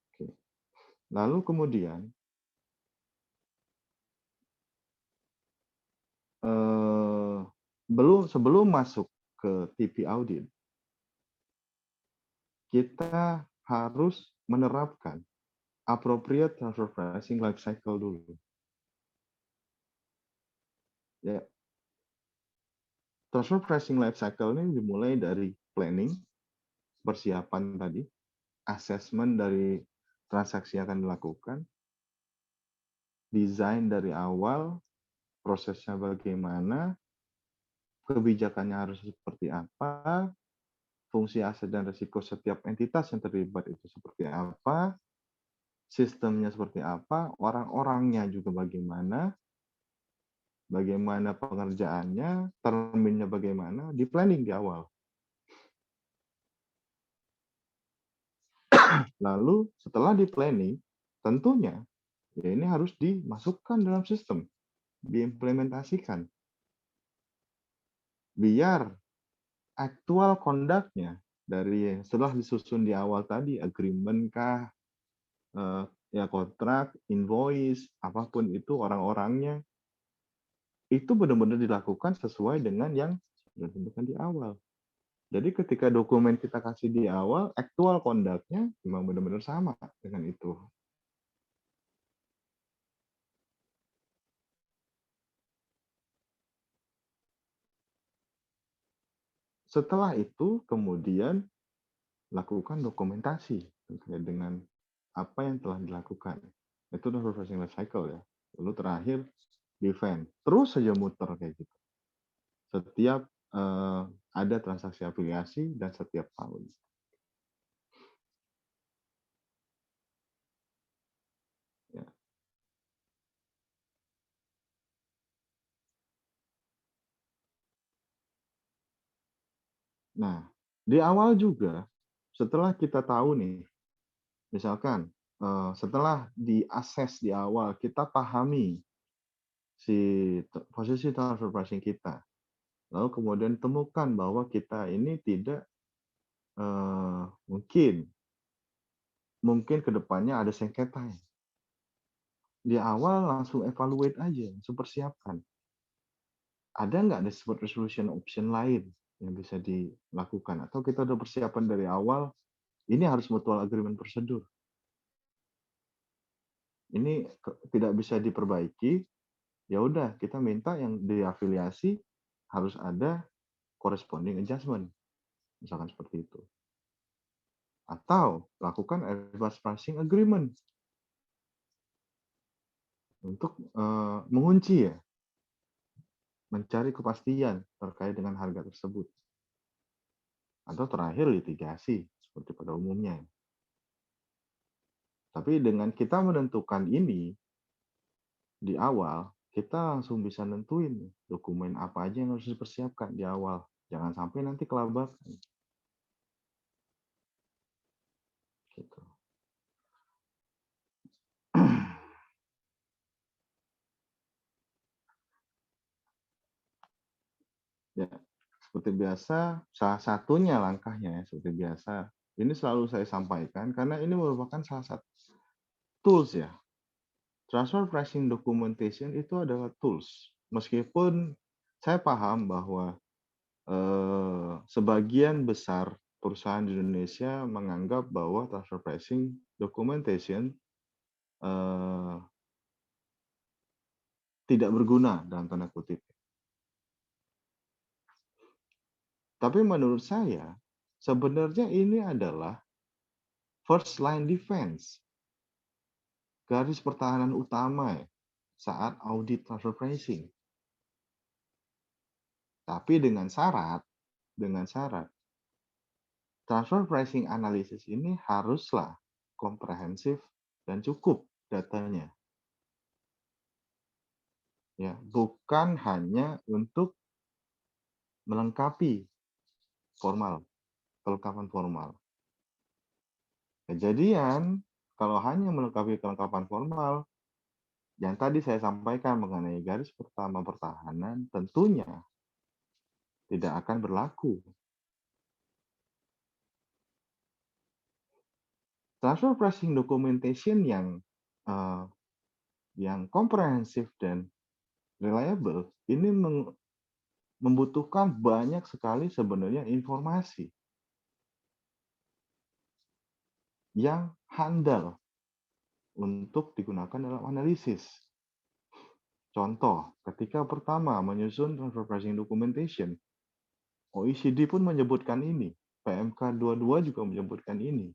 Oke. Lalu kemudian, sebelum masuk ke TP audit, kita harus menerapkan appropriate transfer pricing life cycle dulu. Ya, transfer pricing life cycle ini dimulai dari planning, persiapan tadi, assessment dari transaksi yang akan dilakukan, desain dari awal, prosesnya bagaimana, kebijakannya harus seperti apa, fungsi aset dan risiko setiap entitas yang terlibat itu seperti apa, sistemnya seperti apa, orang-orangnya juga bagaimana, bagaimana pengerjaannya, terminnya bagaimana, di planning di awal. Lalu setelah di planning, tentunya ya ini harus dimasukkan dalam sistem, diimplementasikan. Biar actual conduct-nya dari setelah disusun di awal tadi, agreement kah, ya kontrak, invoice, apapun itu orang-orangnya, itu benar-benar dilakukan sesuai dengan yang sudah ditentukan di awal. Jadi ketika dokumen kita kasih di awal, actual conduct-nya memang benar-benar sama dengan itu. Setelah itu, kemudian lakukan dokumentasi terkait dengan apa yang telah dilakukan. Itu udah reversing life cycle ya. Lalu terakhir, defend. Terus saja muter kayak gitu. Setiap ada transaksi afiliasi dan setiap tahun. Ya. Nah, di awal juga, setelah kita tahu nih, misalkan setelah di-assess di awal, kita pahami si posisi transfer pricing kita. Lalu kemudian temukan bahwa kita ini tidak mungkin ke depannya ada sengketa. Di awal langsung evaluate aja, langsung persiapkan. Ada nggak dispute resolution option lain yang bisa dilakukan? Atau kita udah persiapan dari awal, ini harus mutual agreement prosedur. Ini tidak bisa diperbaiki, ya udah kita minta yang diafiliasi harus ada corresponding adjustment, misalkan seperti itu. Atau lakukan advance pricing agreement untuk mengunci ya, mencari kepastian terkait dengan harga tersebut. Atau terakhir litigasi, seperti pada umumnya. Tapi dengan kita menentukan ini di awal, kita langsung bisa nentuin dokumen apa aja yang harus dipersiapkan di awal. Jangan sampai nanti kelabakan. Gitu. Ya, seperti biasa, salah satunya langkahnya ya, seperti biasa. Ini selalu saya sampaikan karena ini merupakan salah satu tools ya. Transfer pricing documentation itu adalah tools. Meskipun saya paham bahwa sebagian besar perusahaan di Indonesia menganggap bahwa transfer pricing documentation tidak berguna dalam tanda kutip. Tapi menurut saya, sebenarnya ini adalah first line defense, garis pertahanan utama ya, saat audit transfer pricing. Tapi dengan syarat, transfer pricing analysis ini haruslah komprehensif dan cukup datanya. Ya, bukan hanya untuk melengkapi kelengkapan formal. Kejadian kalau hanya melengkapi kelengkapan formal, yang tadi saya sampaikan mengenai garis pertama pertahanan, tentunya tidak akan berlaku. Transfer pricing documentation yang komprehensif dan reliable ini membutuhkan banyak sekali sebenarnya informasi yang handal untuk digunakan dalam analisis. Contoh, ketika pertama menyusun transfer pricing documentation, OECD pun menyebutkan ini, PMK 22 juga menyebutkan ini,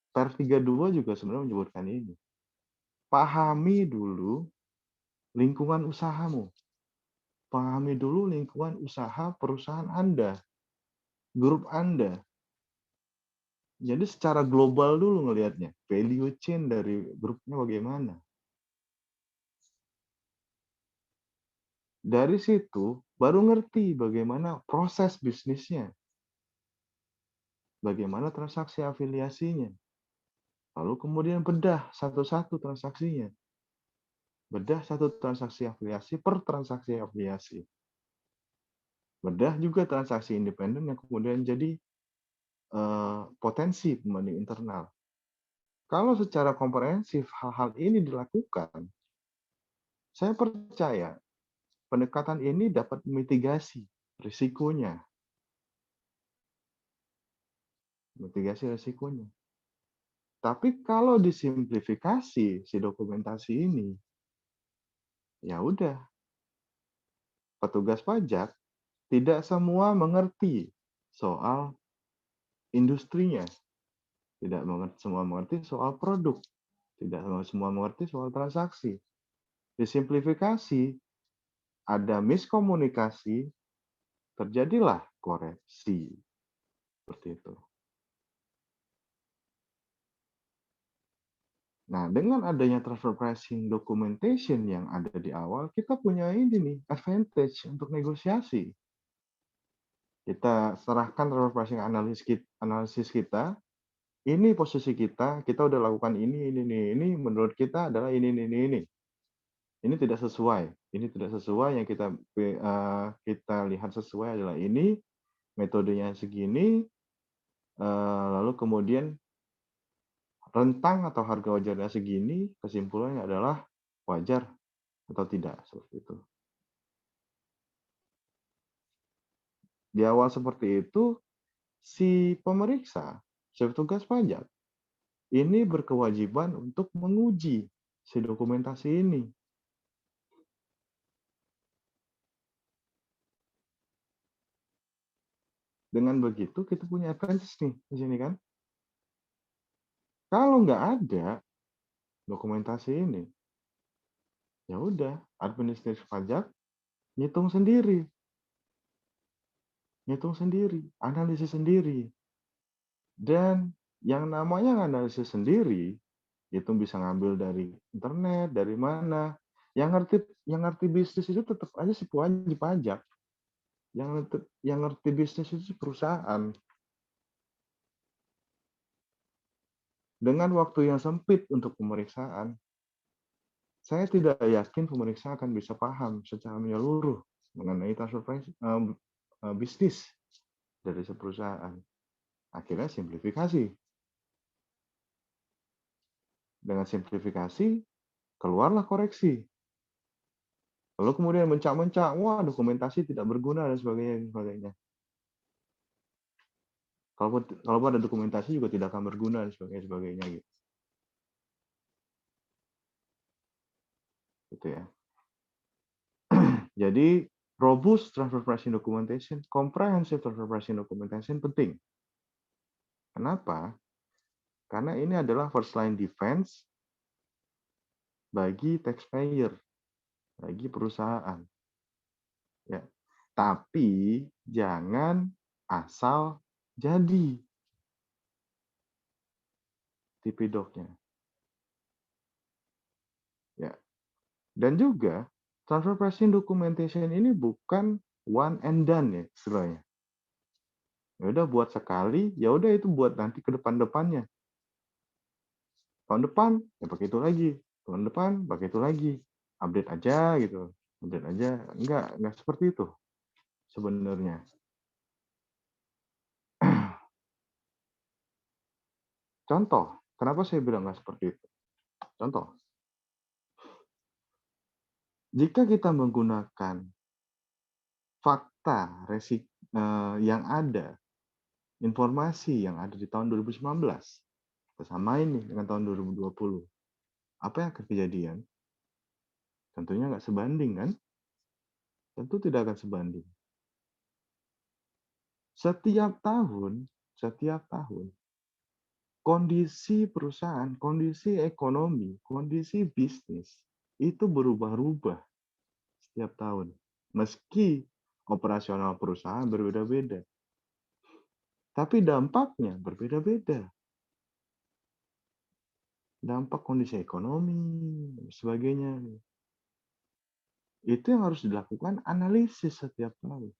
PER 32 juga sebenarnya menyebutkan ini. Pahami dulu lingkungan usahamu. Pahami dulu lingkungan usaha perusahaan Anda, grup Anda. Jadi secara global dulu ngelihatnya, value chain dari grupnya bagaimana. Dari situ baru ngerti bagaimana proses bisnisnya, bagaimana transaksi afiliasinya. Lalu kemudian bedah satu-satu transaksinya. Bedah satu transaksi afiliasi per transaksi afiliasi. Bedah juga transaksi independen yang kemudian jadi potensi pembanding internal. Kalau secara komprehensif hal-hal ini dilakukan, saya percaya pendekatan ini dapat memitigasi risikonya. Mitigasi risikonya. Tapi kalau disimplifikasi si dokumentasi ini, ya udah, petugas pajak tidak semua mengerti soal industrinya, tidak semua mengerti soal produk, tidak semua mengerti soal transaksi. Disimplifikasi, ada miskomunikasi, terjadilah koreksi. Seperti itu. Nah, dengan adanya transfer pricing documentation yang ada di awal, kita punya ini nih, advantage untuk negosiasi. Kita serahkan transfer pricing analisis kita, ini posisi kita udah lakukan ini, menurut kita adalah ini. Ini tidak sesuai. Ini tidak sesuai yang kita lihat sesuai adalah ini, metodenya segini, lalu kemudian rentang atau harga wajarnya segini, kesimpulannya adalah wajar atau tidak, seperti itu. Di awal seperti itu, si pemeriksa, si petugas pajak, ini berkewajiban untuk menguji si dokumentasi ini. Dengan begitu, kita punya advantage nih di sini kan. Kalau nggak ada dokumentasi ini, ya udah, administratif pajak ngitung sendiri, analisis sendiri. Dan yang namanya analisis sendiri, itu bisa ngambil dari internet, dari mana. Yang ngerti bisnis itu tetap aja si wajib pajak. Yang ngerti bisnis itu perusahaan. Dengan waktu yang sempit untuk pemeriksaan, saya tidak yakin pemeriksa akan bisa paham secara menyeluruh mengenai transfer bisnis dari perusahaan. Akhirnya simplifikasi. Dengan simplifikasi, keluarlah koreksi. Lalu kemudian mencak-mencak, wah dokumentasi tidak berguna dan sebagainya. Kalau ada dokumentasi juga tidak akan berguna dan sebagainya gitu. Gitu ya. Jadi robust transfer pricing documentation, comprehensive transfer pricing documentation penting. Kenapa? Karena ini adalah first line defense bagi taxpayer, bagi perusahaan. Ya. Tapi jangan asal jadi TP-Doc-nya. Ya. Dan juga transfer pricing documentation ini bukan one and done ya istilahnya. Ya udah buat sekali, ya udah itu buat nanti ke depan-depannya. Tahun depan ya pakai itu lagi, tahun depan pakai itu lagi. Update aja gitu. Update aja. Enggak seperti itu sebenarnya. Contoh, kenapa saya bilang nggak seperti itu? Contoh, jika kita menggunakan fakta yang ada, informasi yang ada di tahun 2019, kita samain nih dengan tahun 2020. Apa yang akan kejadian? Tentunya nggak sebanding kan? Tentu tidak akan sebanding. Setiap tahun, kondisi perusahaan, kondisi ekonomi, kondisi bisnis itu berubah-ubah setiap tahun. Meski operasional perusahaan berbeda-beda, tapi dampaknya berbeda-beda. Dampak kondisi ekonomi, dan sebagainya. Itu yang harus dilakukan analisis setiap tahun.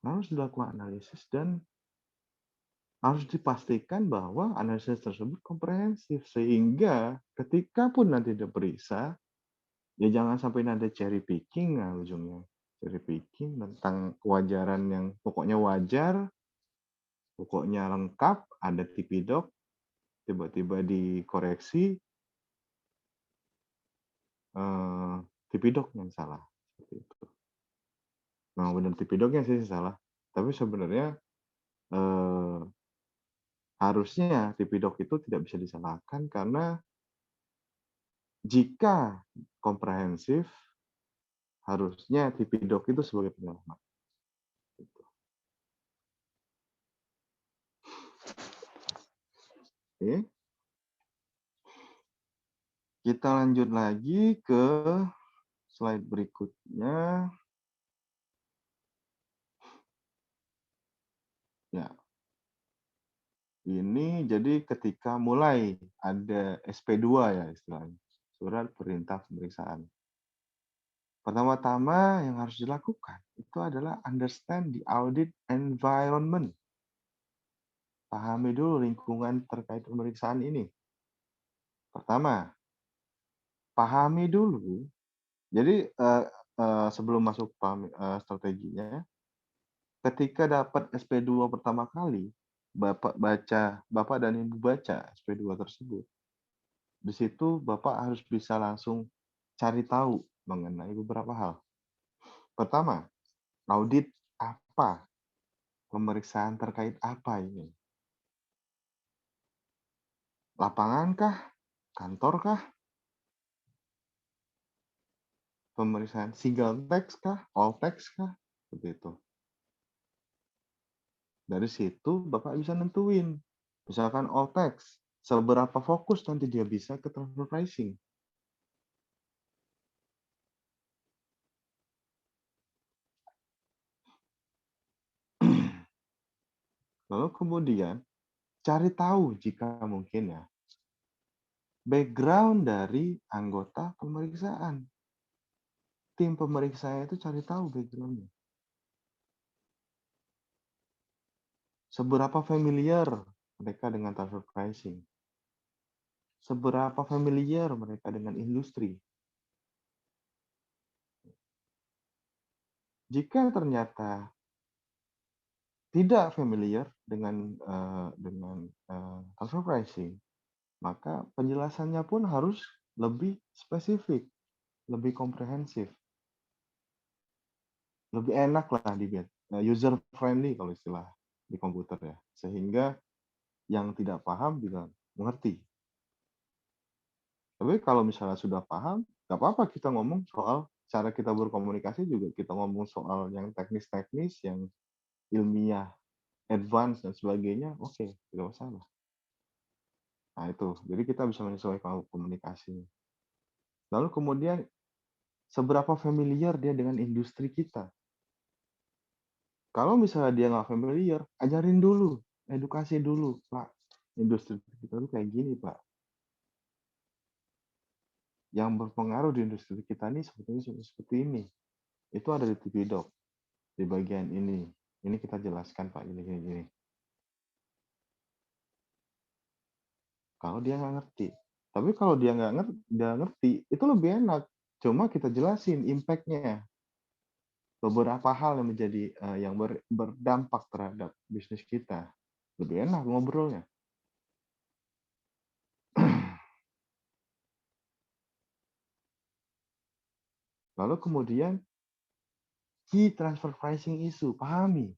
Harus dilakukan analisis dan harus dipastikan bahwa analisis tersebut komprehensif sehingga ketika pun nanti diperiksa, ya jangan sampai nanti cherry picking nah ujungnya. Cherry picking tentang kewajaran yang pokoknya wajar, pokoknya lengkap, ada Tipidok, tiba-tiba dikoreksi, eh, Tipidok yang salah. Seperti itu. Memang benar Tipidoknya sih salah. Tapi sebenarnya eh, harusnya Tipidok itu tidak bisa disalahkan karena jika komprehensif, harusnya Tipidok itu sebagai penyelamat. Gitu. Oke. Kita lanjut lagi ke slide berikutnya. Ya, ini jadi ketika mulai ada SP2 ya istilahnya, surat perintah pemeriksaan. Pertama-tama yang harus dilakukan itu adalah understand the audit environment. Pahami dulu lingkungan terkait pemeriksaan ini. Pertama, pahami dulu. Jadi sebelum masuk strateginya, ketika dapat SP2 pertama kali, Bapak dan Ibu baca SP2 tersebut. Di situ Bapak harus bisa langsung cari tahu mengenai beberapa hal. Pertama, audit apa? Pemeriksaan terkait apa ini? Lapangan kah? Kantor kah? Pemeriksaan single tax kah? All tax kah? Seperti itu. Dari situ Bapak bisa nentuin. Misalkan all tax, seberapa fokus nanti dia bisa ke transfer pricing. Lalu kemudian cari tahu jika mungkin ya background dari anggota pemeriksaan. Tim pemeriksa itu cari tahu background-nya. Seberapa familiar mereka dengan transfer pricing? Seberapa familiar mereka dengan industri? Jika ternyata tidak familiar dengan transfer pricing, maka penjelasannya pun harus lebih spesifik, lebih komprehensif, lebih enak lah dibuat, user friendly kalau istilah di komputer ya, sehingga yang tidak paham juga mengerti. Tapi kalau misalnya sudah paham, nggak apa-apa kita ngomong soal cara kita berkomunikasi juga kita ngomong soal yang teknis-teknis, yang ilmiah, advance dan sebagainya, oke, tidak masalah. Nah itu, jadi kita bisa menyesuaikan komunikasinya. Lalu kemudian seberapa familiar dia dengan industri kita. Kalau misalnya dia nggak familiar, ajarin dulu, edukasi dulu, Pak. Industri kita tuh kayak gini, Pak. Yang berpengaruh di industri kita ini seperti ini. Itu ada di Tipidok, di bagian ini. Ini kita jelaskan, Pak, gini. Kalau dia nggak ngerti. Tapi kalau dia nggak ngerti, itu lebih enak. Cuma kita jelasin impact-nya. Beberapa hal yang menjadi yang berdampak terhadap bisnis kita. Lebih enak ngobrolnya. Lalu kemudian key transfer pricing issue, pahami.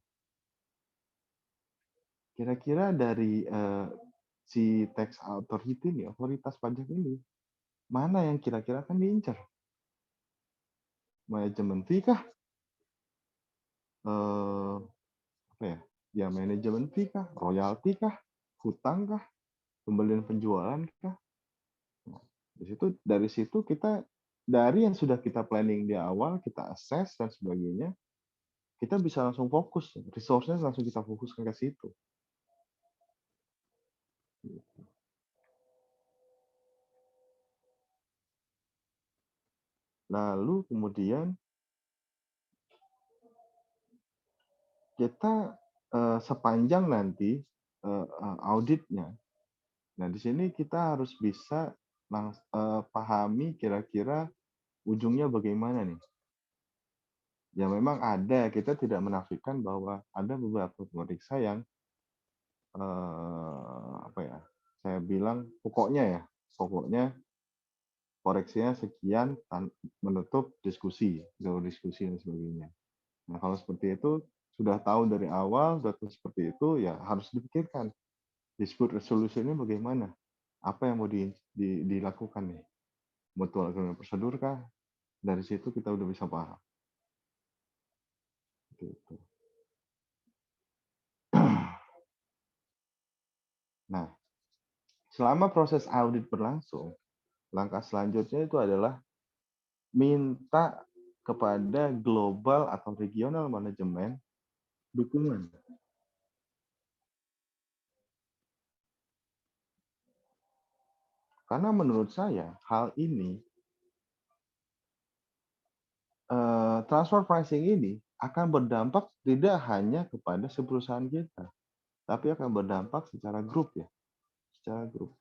kira-kira dari si tax authority ini, otoritas pajak ini, mana yang kira-kira akan diincar? Manajemen fee kah? Eh, apa ya? Ya manajemen fee kah? Royalti kah? Hutang kah? Pembelian penjualan kah? Nah, dari situ kita dari yang sudah kita planning di awal, kita assess dan sebagainya, kita bisa langsung fokus, resource-nya langsung kita fokuskan ke situ. Lalu kemudian kita sepanjang nanti auditnya, nah di sini kita harus bisa pahami kira-kira ujungnya bagaimana nih. Ya memang ada, kita tidak menafikan bahwa ada beberapa pemeriksa yang apa ya? Saya bilang pokoknya koreksinya sekian menutup diskusi, jalur diskusi dan sebagainya. Nah kalau seperti itu sudah tahu dari awal, sudah tahu seperti itu ya harus dipikirkan dispute resolution-nya bagaimana, apa yang mau dilakukan nih, mutual agreement prosedur kah? Dari situ kita udah bisa paham. Gitu. Nah, selama proses audit berlangsung, langkah selanjutnya itu adalah minta kepada global atau regional manajemen dukungan. Karena menurut saya hal ini transfer pricing ini akan berdampak tidak hanya kepada si perusahaan kita, tapi akan berdampak secara grup ya, secara grup.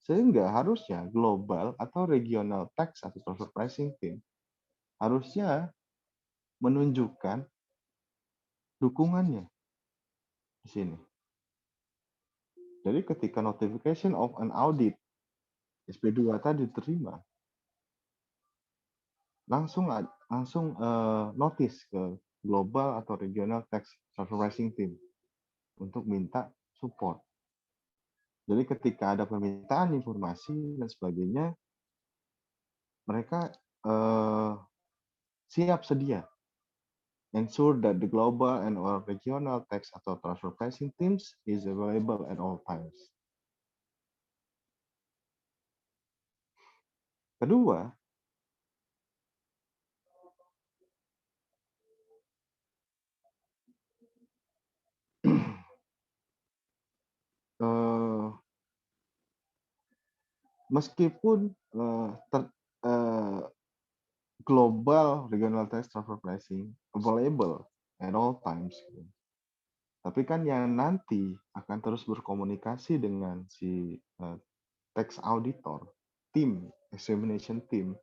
Sehingga harusnya global atau regional tax atau transfer pricing team harusnya menunjukkan dukungannya di sini. Jadi ketika notification of an audit SP2 tadi diterima, langsung notice ke global atau regional tax transfer pricing team untuk minta support. Jadi ketika ada permintaan informasi dan sebagainya, mereka siap sedia. Ensure that the global and or regional tax atau transfer pricing teams is available at all times. Kedua, meskipun global regional tax transfer pricing available at all times, tapi kan yang nanti akan terus berkomunikasi dengan si tax auditor, tim, examination team,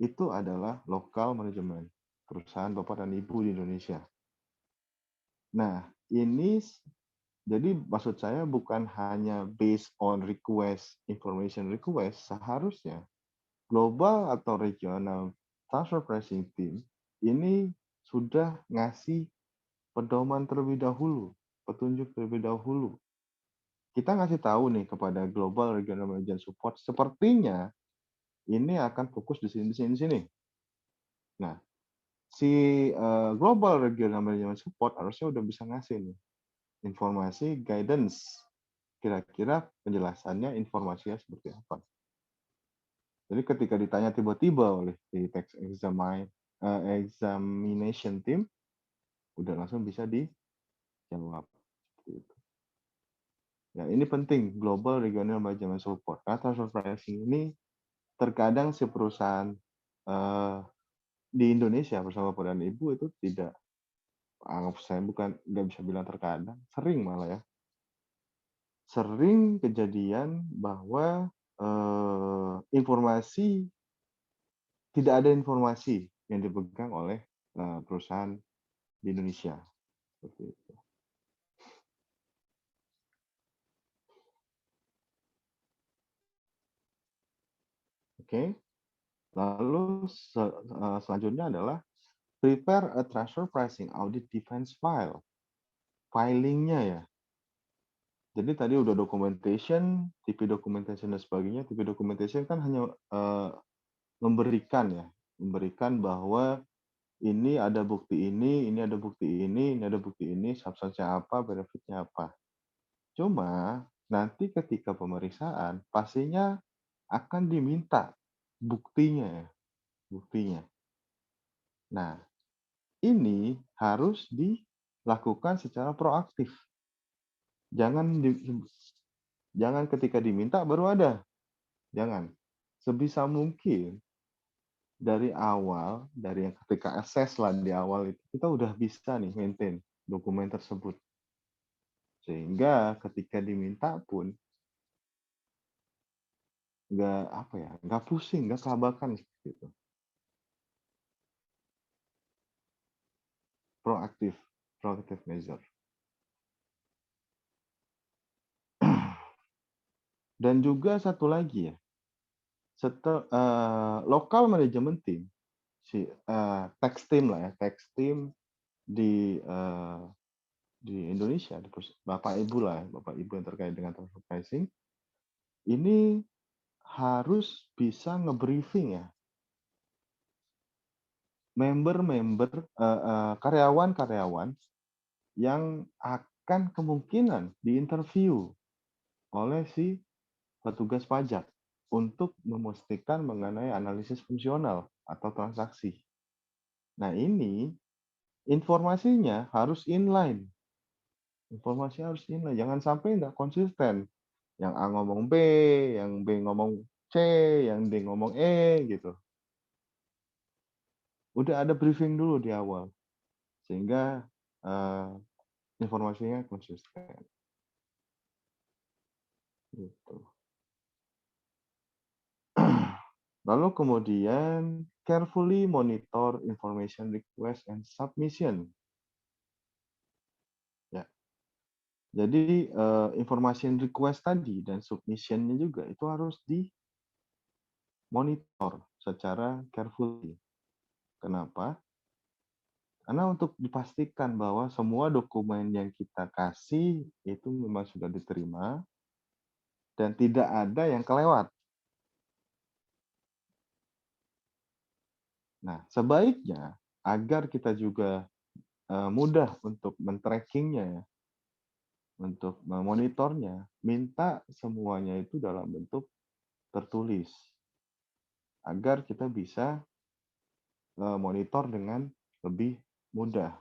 itu adalah lokal manajemen, perusahaan Bapak dan Ibu di Indonesia. Nah, ini jadi maksud saya bukan hanya based on request, information request, seharusnya global atau regional transfer pricing team ini sudah ngasih pedoman terlebih dahulu, petunjuk terlebih dahulu. Kita ngasih tahu nih kepada global regional management support, sepertinya ini akan fokus di sini, di sini, di sini. Nah, si global regional management support harusnya udah bisa ngasih nih informasi guidance, kira-kira penjelasannya informasinya seperti apa. Jadi ketika ditanya tiba-tiba oleh di tax examination team, udah langsung bisa dijawab. Gitu. Ya, ini penting, global regional management support. Karena transfer pricing ini terkadang si perusahaan di Indonesia bersama Bapak dan Ibu itu tidak, saya bukan nggak bisa bilang terkadang, sering malah ya. Sering kejadian bahwa tidak ada informasi yang dipegang oleh perusahaan di Indonesia. Seperti itu. Oke. Lalu selanjutnya adalah prepare a transfer pricing audit defense file. Filingnya ya. Jadi tadi udah documentation, TP documentation dan sebagainya. TP documentation kan hanya memberikan ya, memberikan bahwa ini ada bukti ini ada bukti ini, substansinya apa, benefitnya apa. Cuma nanti ketika pemeriksaan pastinya akan diminta buktinya ya, buktinya. Nah, ini harus dilakukan secara proaktif. Jangan jangan ketika diminta baru ada. Jangan. Sebisa mungkin dari awal, dari yang ketika assess lah di awal itu, kita udah bisa nih maintain dokumen tersebut. Sehingga ketika diminta pun nggak apa ya, nggak pusing, nggak kelabakan seperti itu. Proaktif, proactive measure. Dan juga satu lagi ya, local management team, tax team lah ya, tax team di di Indonesia, Bapak Ibu lah, Bapak Ibu yang terkait dengan transfer pricing, ini harus bisa nge-briefing ya, member-member, karyawan-karyawan yang akan kemungkinan diinterview oleh si petugas pajak untuk memastikan mengenai analisis fungsional atau transaksi. Nah ini informasinya harus inline. Informasinya harus inline. Jangan sampai nggak konsisten. Yang A ngomong B, yang B ngomong C, yang D ngomong E gitu. Udah ada briefing dulu di awal. Sehingga informasinya konsisten. Gitu. Lalu kemudian carefully monitor information request and submission. Ya. Jadi information request tadi dan submission-nya juga itu harus dimonitor secara carefully. Kenapa? Karena untuk dipastikan bahwa semua dokumen yang kita kasih itu memang sudah diterima dan tidak ada yang kelewat. Nah, sebaiknya agar kita juga mudah untuk men-tracking-nya ya, untuk memonitornya, minta semuanya itu dalam bentuk tertulis agar kita bisa monitor dengan lebih mudah.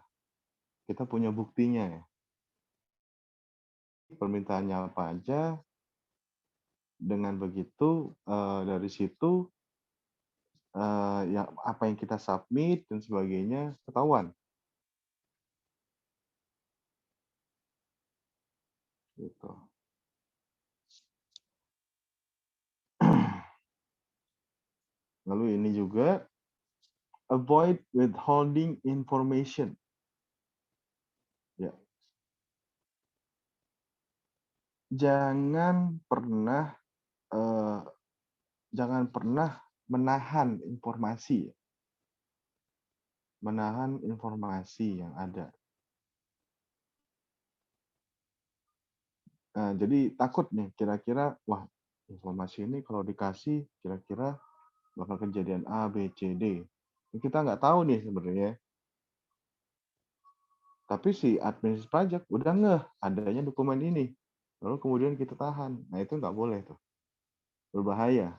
Kita punya buktinya ya. Permintaannya apa aja, dengan begitu dari situ yang apa yang kita submit dan sebagainya ketahuan. Gitu. Lalu ini juga avoid withholding information. Ya. Jangan pernah eh, jangan pernah menahan informasi, menahan informasi yang ada. Nah, jadi takut nih, kira-kira, wah informasi ini kalau dikasih, kira-kira bakal kejadian A, B, C, D. Kita nggak tahu nih sebenarnya. Tapi si administrasi pajak udah ngeh adanya dokumen ini. Lalu kemudian kita tahan. Nah itu nggak boleh tuh. Berbahaya.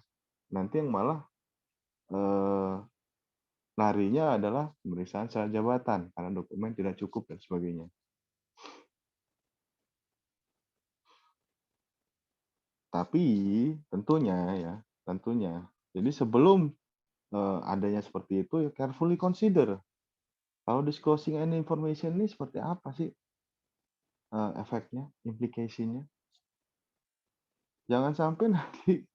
Nanti yang malah larinya adalah pemeriksaan secara jabatan karena dokumen tidak cukup dan sebagainya. Tapi tentunya ya, tentunya. Jadi sebelum adanya seperti itu, ya carefully consider. Kalau disclosing any information ini seperti apa sih efeknya, implikasinya? Jangan sampai nanti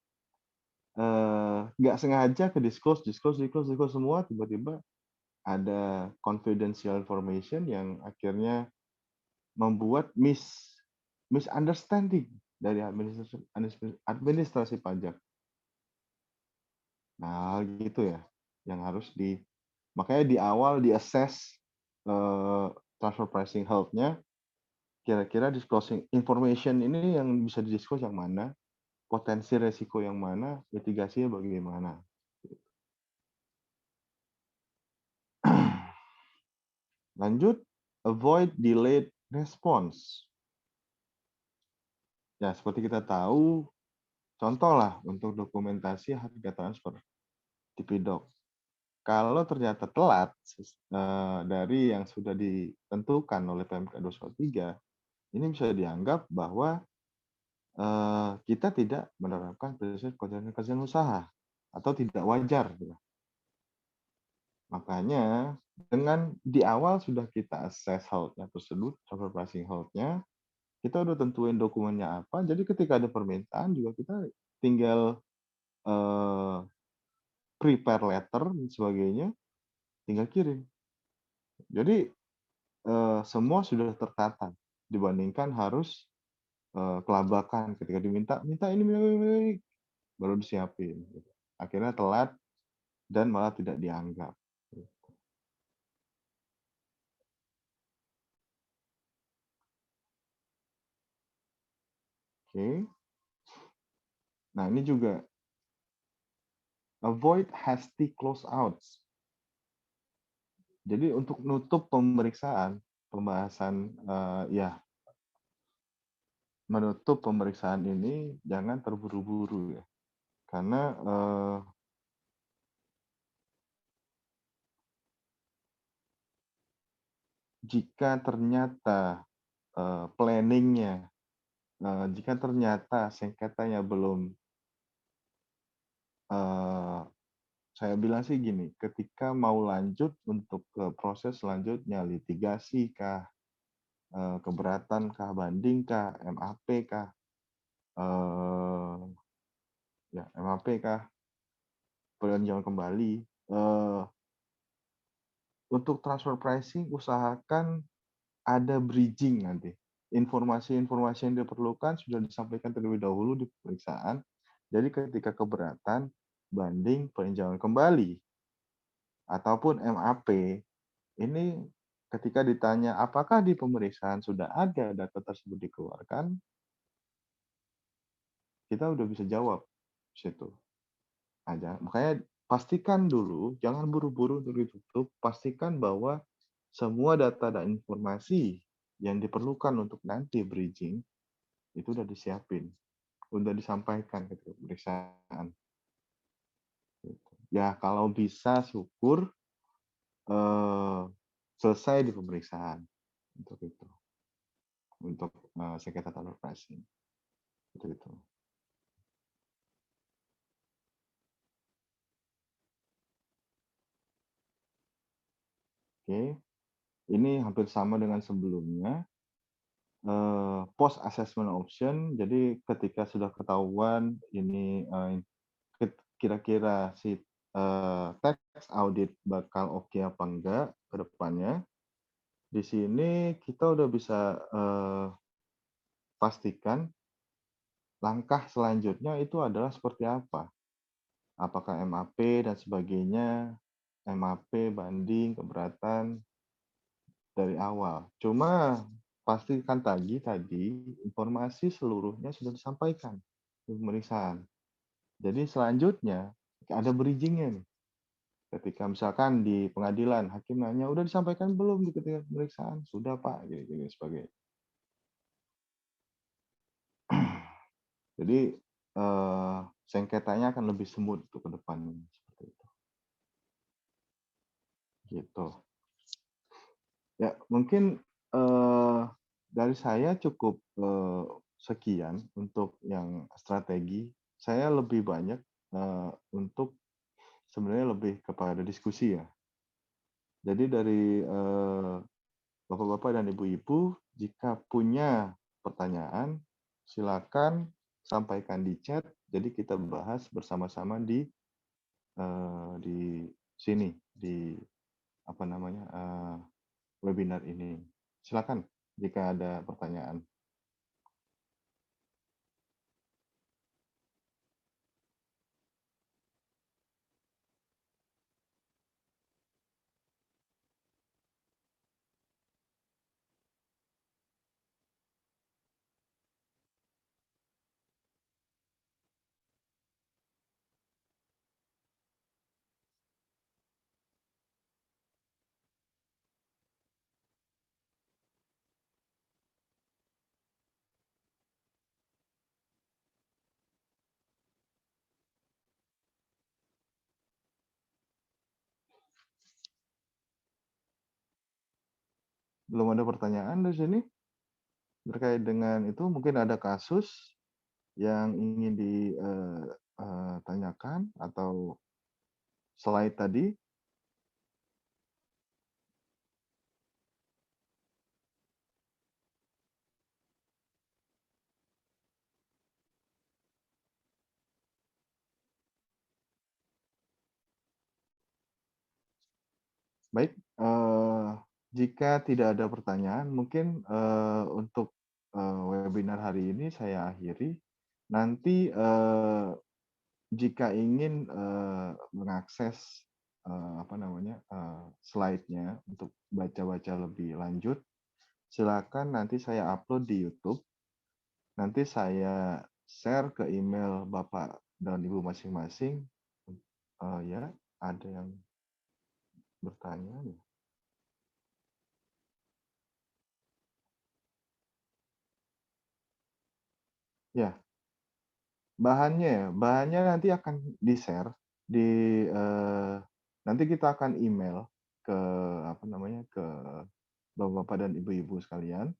nggak sengaja ke disclose semua, tiba-tiba ada confidential information yang akhirnya membuat misunderstanding dari administrasi pajak. Nah, gitu ya, yang harus makanya di awal di assess transfer pricing health-nya kira-kira disclosing information ini yang bisa di-disclose yang mana, potensi resiko yang mana, mitigasinya bagaimana. Lanjut, avoid delayed response. Ya, seperti kita tahu, contohlah untuk dokumentasi harga transfer Tipidoc. Kalau ternyata telat dari yang sudah ditentukan oleh PMK 213, ini bisa dianggap bahwa kita tidak menerapkan prinsip kewajiban usaha atau tidak wajar. Gitu. Makanya dengan di awal sudah kita assess hold-nya tersebut, transfer pricing hold-nya, kita udah tentuin dokumennya apa, jadi ketika ada permintaan juga kita tinggal prepare letter dan sebagainya, tinggal kirim. Jadi semua sudah tertata dibandingkan harus kelabakan ketika minta ini baru disiapin. Gitu. Akhirnya telat dan malah tidak dianggap. Oke. Nah ini juga avoid hasty closeouts. Jadi untuk nutup pembahasan ya menutup pemeriksaan ini jangan terburu-buru ya. Karena jika ternyata planningnya, jika ternyata sengketanya belum, saya bilang sih gini, ketika mau lanjut untuk ke proses selanjutnya, litigasi kah, keberatan kah, banding kah, MAP kah, ya MAP kah, peninjauan kembali, untuk transfer pricing usahakan ada bridging nanti. Informasi-informasi yang diperlukan sudah disampaikan terlebih dahulu di pemeriksaan. Jadi ketika keberatan, banding, peninjauan kembali, ataupun MAP, ini ketika ditanya apakah di pemeriksaan sudah ada data tersebut dikeluarkan, kita udah bisa jawab situ aja. Makanya pastikan dulu, jangan buru-buru untuk ditutup, pastikan bahwa semua data dan informasi yang diperlukan untuk nanti bridging itu udah disiapin, udah disampaikan ke pemeriksaan. Ya kalau bisa syukur selesai di pemeriksaan untuk itu, untuk sengketa transfer pricing itu. Oke, ini hampir sama dengan sebelumnya. Post assessment option, jadi ketika sudah ketahuan ini kira-kira si tax audit bakal oke apa enggak ke depannya, di sini kita udah bisa pastikan langkah selanjutnya itu adalah seperti apa. Apakah MAP dan sebagainya, MAP, banding, keberatan dari awal. Cuma pastikan tadi informasi seluruhnya sudah disampaikan di pemeriksaan. Jadi selanjutnya ada bridging-nya nih. Ketika misalkan di pengadilan hakim nanya udah disampaikan belum di ketika pemeriksaan? Sudah Pak, gini sebagainya. Jadi sengketanya akan lebih smooth untuk ke depannya seperti itu. Gitu. Ya, mungkin dari saya cukup sekian untuk yang strategi. Saya lebih banyak untuk sebenarnya lebih kepada diskusi ya. Jadi dari Bapak-bapak dan Ibu-ibu, jika punya pertanyaan, silakan sampaikan di chat. Jadi kita bahas bersama-sama di sini di apa namanya webinar ini. Silakan jika ada pertanyaan. Belum ada pertanyaan di sini terkait dengan itu, mungkin ada kasus yang ingin ditanyakan atau slide tadi? Baik, jika tidak ada pertanyaan, mungkin, untuk, webinar hari ini saya akhiri. Nanti, jika ingin, mengakses, apa namanya, slide-nya untuk baca-baca lebih lanjut, silakan nanti saya upload di YouTube. Nanti saya share ke email Bapak dan Ibu masing-masing. Ya, ada yang bertanya nih. Ya, bahannya nanti akan di-share nanti kita akan email ke, apa namanya, ke bapak-bapak dan ibu-ibu sekalian.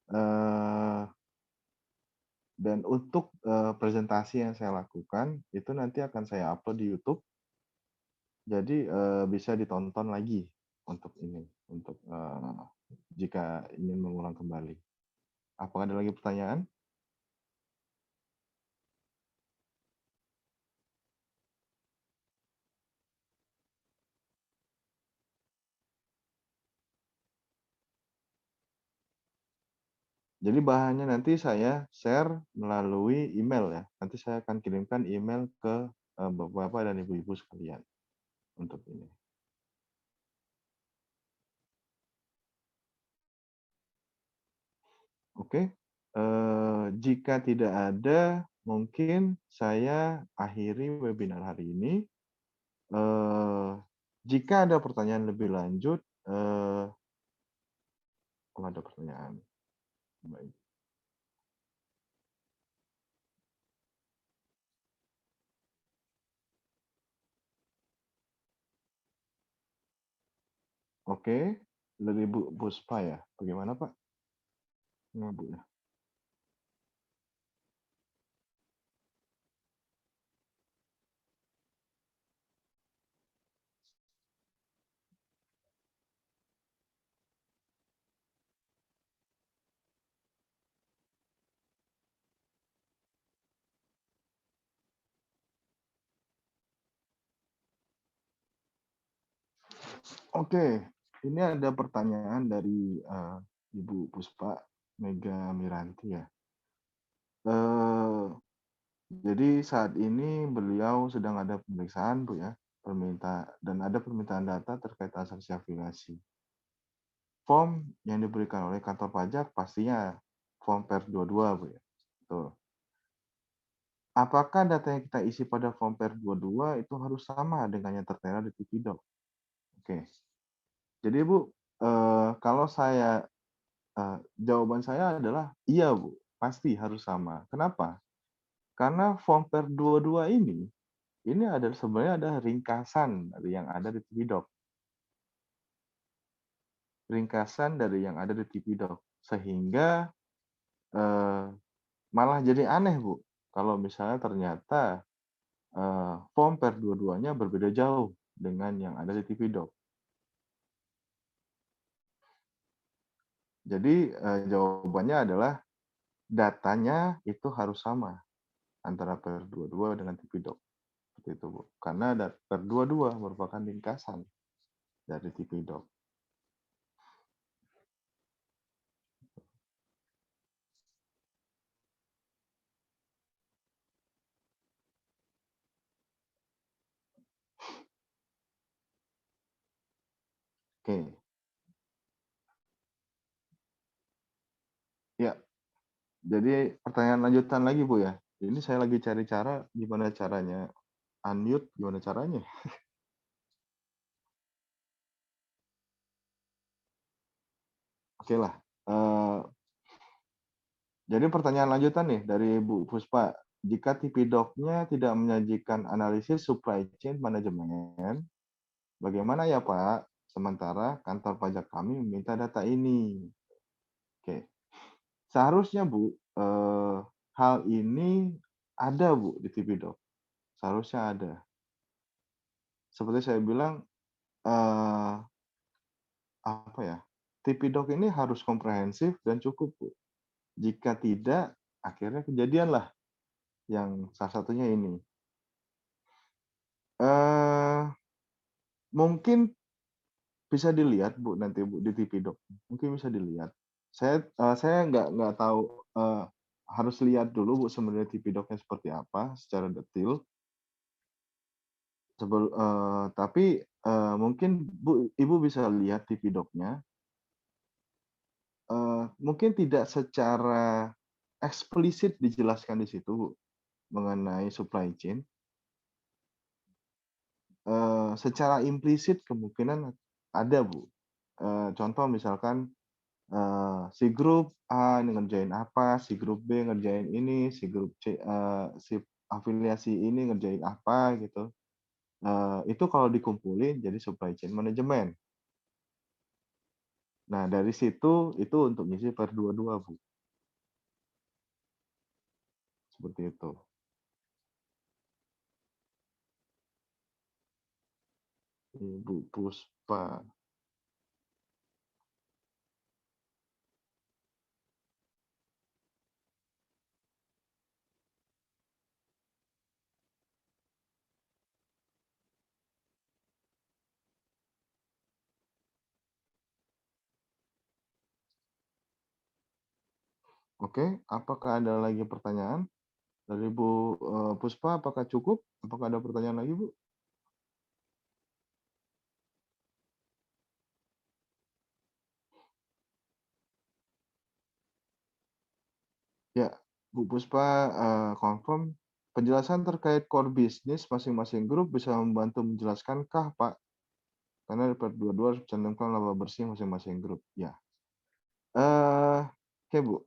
Eee, dan untuk, presentasi yang saya lakukan, itu nanti akan saya upload di YouTube. Jadi, bisa ditonton lagi untuk ini, untuk, jika ingin mengulang kembali. Apakah ada lagi pertanyaan? Jadi bahannya nanti saya share melalui email ya. Nanti saya akan kirimkan email ke, bapak-bapak dan ibu-ibu sekalian untuk ini. Oke, jika tidak ada, mungkin saya akhiri webinar hari ini. Eee, jika ada pertanyaan lebih lanjut, kalau ada pertanyaan, baik. Oke, dari Bu Puspa ya, bagaimana Pak? Nama Bu ya? Oke, ini ada pertanyaan dari, Ibu Puspa Mega Miranti ya. Eee, jadi saat ini beliau sedang ada pemeriksaan Bu ya, dan ada permintaan data terkait transaksi afiliasi. Form yang diberikan oleh kantor pajak pastinya form Per 22 Bu ya, betul. Apakah data yang kita isi pada form Per 22 itu harus sama dengan yang tertera di TP-Doc? Oke. Jadi Bu, kalau jawaban saya adalah iya Bu, pasti harus sama. Kenapa? Karena form Per 22 ini adalah sebenarnya ada ringkasan dari yang ada di TP-Doc. Ringkasan dari yang ada di TP-Doc. Sehingga, eee, malah jadi aneh Bu, kalau misalnya ternyata, form Per 22-nya berbeda jauh dengan yang ada di TP-Doc. Jadi, jawabannya adalah datanya itu harus sama antara Per 22 dengan TP-Doc, seperti itu, Bu. Karena Per 22 merupakan ringkasan dari TP-Doc. Oke, ya. Jadi pertanyaan lanjutan lagi, Bu, ya. Ini saya lagi cari cara gimana caranya unmute, gimana caranya? Oke lah. Eee, jadi pertanyaan lanjutan nih dari Bu Puspa. Jika TP-Doc-nya tidak menyajikan analisis supply chain manajemen, bagaimana ya, Pak? sementara kantor pajak kami meminta data ini. Oke. Seharusnya Bu, hal ini ada Bu di TP-Doc, seharusnya ada. Seperti saya bilang, eee, apa ya, TP-Doc ini harus komprehensif dan cukup Bu. Jika tidak, akhirnya kejadianlah yang salah satunya ini. Eee, Mungkin bisa dilihat Bu, nanti Bu, di TV Doc, mungkin bisa dilihat. Saya nggak tahu, harus lihat dulu Bu sebenarnya TV Doc-nya seperti apa secara detail, tapi, mungkin Ibu bisa lihat TV Doc-nya, mungkin tidak secara eksplisit dijelaskan di situ Bu, mengenai supply chain, secara implisit kemungkinan ada Bu, contoh misalkan si grup A ini ngerjain apa, si grup B ngerjain ini, si grup C si afiliasi ini ngerjain apa gitu. Itu kalau dikumpulin jadi supply chain management. Nah dari situ itu untuk ngisi per dua-dua Bu, seperti itu. Ibu Puspa. Oke, apakah ada lagi pertanyaan dari Bu, Puspa apakah cukup? Apakah ada pertanyaan lagi Bu? Ya, Bu Puspa, confirm penjelasan terkait core bisnis masing-masing grup bisa membantu menjelaskankah, Pak? Karena per dua-dua harus mencantumkan laba bersih masing-masing grup. Ya. Oke, Bu.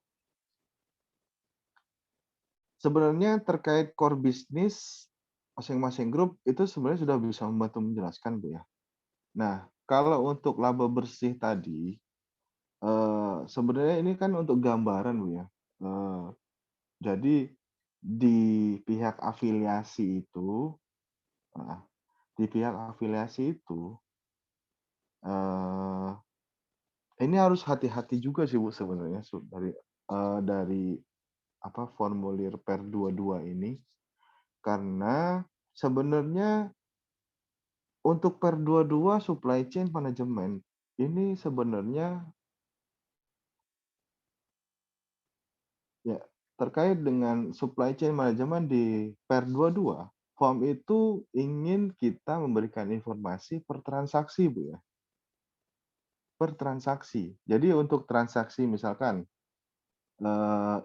Sebenarnya terkait core bisnis masing-masing grup itu sebenarnya sudah bisa membantu menjelaskan, Bu, ya. Nah, kalau untuk laba bersih tadi, sebenarnya ini kan untuk gambaran, Bu, ya. Eee, jadi di pihak afiliasi itu heeh, di pihak afiliasi itu, eee, ini harus hati-hati juga sih, Bu, sebenarnya dari apa, formulir per 22 ini, karena sebenarnya untuk per 22 supply chain management ini sebenarnya ya terkait dengan supply chain management di per 22, form itu ingin kita memberikan informasi per transaksi, Bu, ya, per transaksi. Jadi untuk transaksi misalkan,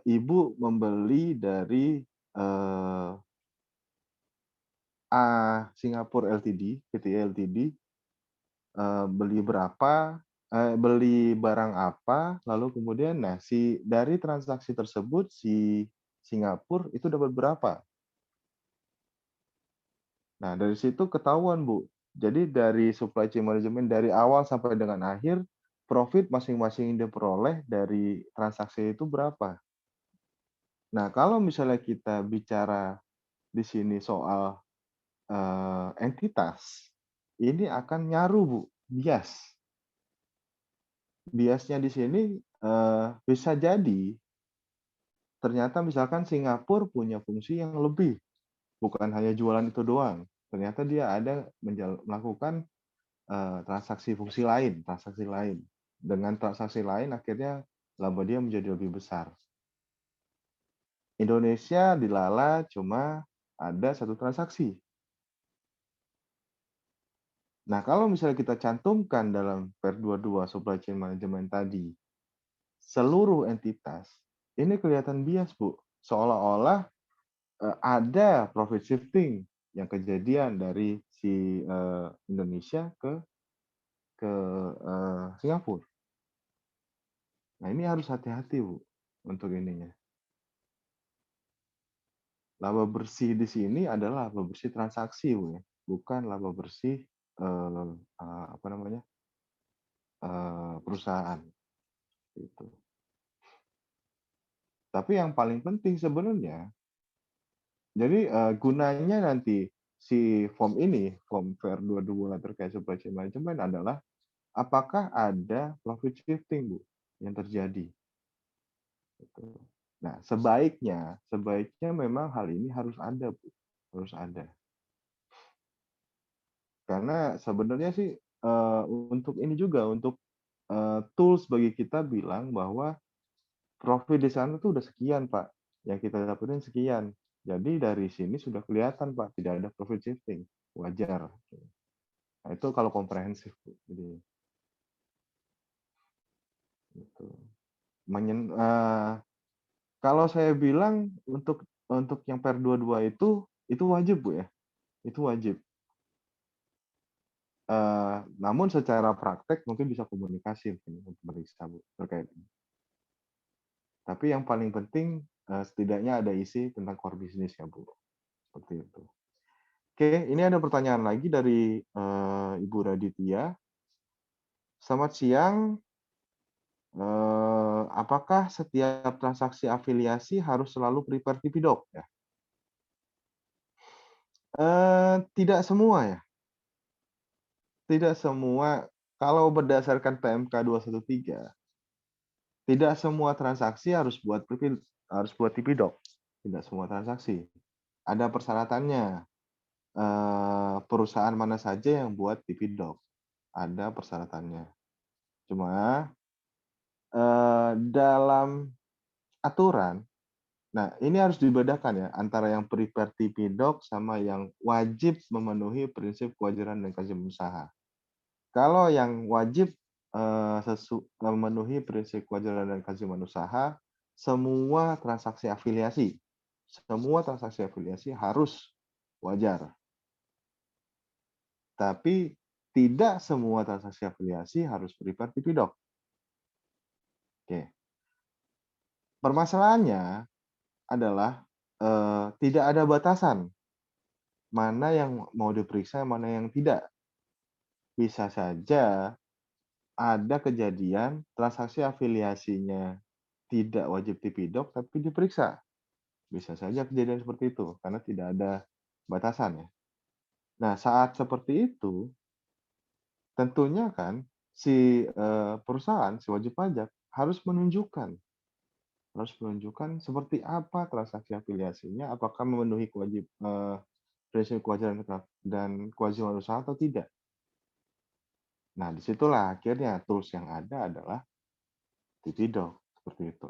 Ibu membeli dari, eee, A Singapore Ltd, PTI Ltd, beli berapa, beli barang apa, lalu kemudian nah dari transaksi tersebut si Singapura itu dapat berapa. Nah dari situ ketahuan Bu. Jadi dari supply chain management dari awal sampai dengan akhir, profit masing-masing yang diperoleh dari transaksi itu berapa. Nah kalau misalnya kita bicara di sini soal, entitas, ini akan nyaru Bu, bias. Biasnya di sini, bisa jadi ternyata misalkan Singapura punya fungsi yang lebih, bukan hanya jualan itu doang. Ternyata dia ada melakukan, transaksi lain. Dengan transaksi lain akhirnya laba dia menjadi lebih besar. Indonesia dilala cuma ada satu transaksi. Nah, kalau misalnya kita cantumkan dalam per 22 supply chain management tadi, seluruh entitas, ini kelihatan bias, Bu. Seolah-olah ada profit shifting yang kejadian dari si, Indonesia ke Singapura. Nah, ini harus hati-hati, Bu, untuk ininya. Laba bersih di sini adalah laba bersih transaksi, Bu, ya, bukan laba bersih, apa namanya, perusahaan, gitu. Tapi yang paling penting sebenarnya, jadi, gunanya nanti si form ini, form FER 22 terkait supply chain management adalah, apakah ada profit shifting, Bu, yang terjadi, gitu. Nah, sebaiknya memang hal ini harus ada, Bu, harus ada. Karena sebenarnya sih, untuk ini juga, untuk, tools bagi kita bilang bahwa profit di sana tuh udah sekian, Pak, yang kita dapetin sekian. Jadi dari sini sudah kelihatan, Pak, tidak ada profit shifting, wajar. Nah, itu kalau komprehensif, Bu, jadi gitu. Kalau saya bilang untuk yang PER 22 itu wajib, Bu, ya, itu wajib. Namun secara praktek mungkin bisa komunikasi mungkin untuk meriksa, Bu, terkait ini. Tapi yang paling penting, setidaknya ada isi tentang core business ya, Bu, seperti itu. Oke, ini ada pertanyaan lagi dari, Ibu Raditya. Selamat siang, apakah setiap transaksi afiliasi harus selalu prepare Tipidoc ya? Tidak semua ya, tidak semua. Kalau berdasarkan PMK 213, tidak semua transaksi harus buat Tipidoc, tidak semua transaksi. Ada persyaratannya, perusahaan mana saja yang buat Tipidoc, ada persyaratannya. Cuma, dalam aturan, nah ini harus dibedakan ya, antara yang prepare Tipidoc sama yang wajib memenuhi prinsip kewajaran dan kewajiban usaha. Kalau yang wajib, memenuhi prinsip kewajaran dan kewajiban usaha, semua transaksi afiliasi harus wajar. Tapi tidak semua transaksi afiliasi harus prepare Tipidoc. Oke. Permasalahannya adalah, tidak ada batasan, mana yang mau diperiksa, mana yang tidak. Bisa saja ada kejadian transaksi afiliasinya tidak wajib Tipidoc, tapi diperiksa. Bisa saja kejadian seperti itu, karena tidak ada batasan ya. Nah, saat seperti itu, tentunya kan si, perusahaan, si wajib pajak harus menunjukkan seperti apa transaksi afiliasinya, apakah memenuhi prinsip kewajaran dan kewajiban usaha atau tidak. Nah, disitulah akhirnya tools yang ada adalah Tipidoc, seperti itu.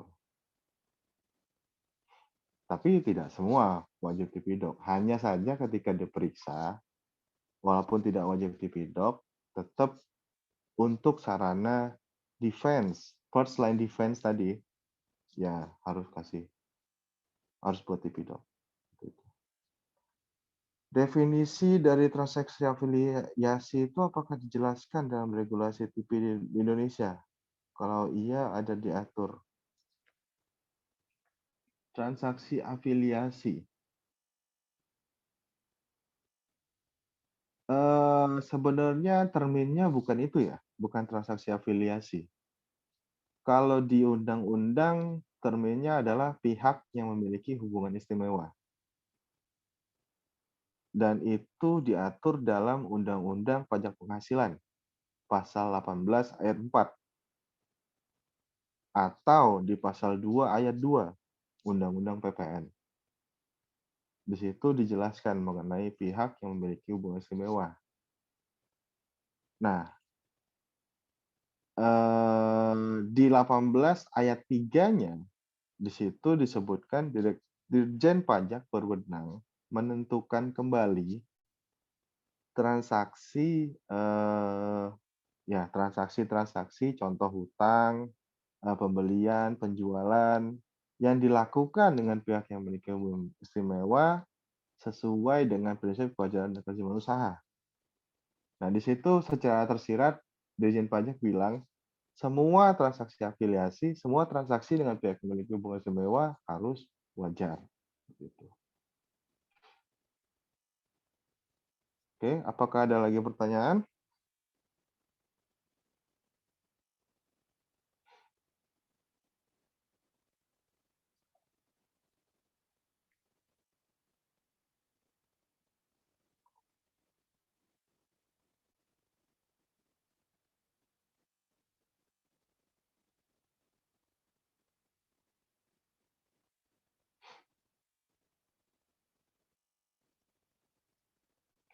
Tapi tidak semua wajib Tipidoc, hanya saja ketika diperiksa, walaupun tidak wajib Tipidoc, tetap untuk sarana defense, first line defense tadi, ya harus buat Tipidoc. Gitu. Definisi dari transaksi afiliasi itu apakah dijelaskan dalam regulasi TV di Indonesia? Kalau iya, ada diatur. Transaksi afiliasi. Sebenarnya terminnya bukan itu ya, bukan transaksi afiliasi. Kalau di undang-undang, terminnya adalah pihak yang memiliki hubungan istimewa. Dan itu diatur dalam Undang-Undang Pajak Penghasilan, pasal 18 ayat 4, atau di pasal 2 ayat 2 Undang-Undang PPN. Di situ dijelaskan mengenai pihak yang memiliki hubungan istimewa. Nah, di 18 ayat 3-nya, di situ disebutkan Dirjen Pajak berwenang menentukan kembali transaksi, transaksi-transaksi contoh hutang, pembelian, penjualan yang dilakukan dengan pihak yang memiliki hubungan istimewa sesuai dengan prinsip kewajaran dan kewajiban usaha. Nah, di situ secara tersirat Dirjen Pajak bilang, semua transaksi afiliasi, semua transaksi dengan pihak yang memiliki hubungan istimewa harus wajar. Gitu. Oke, apakah ada lagi pertanyaan?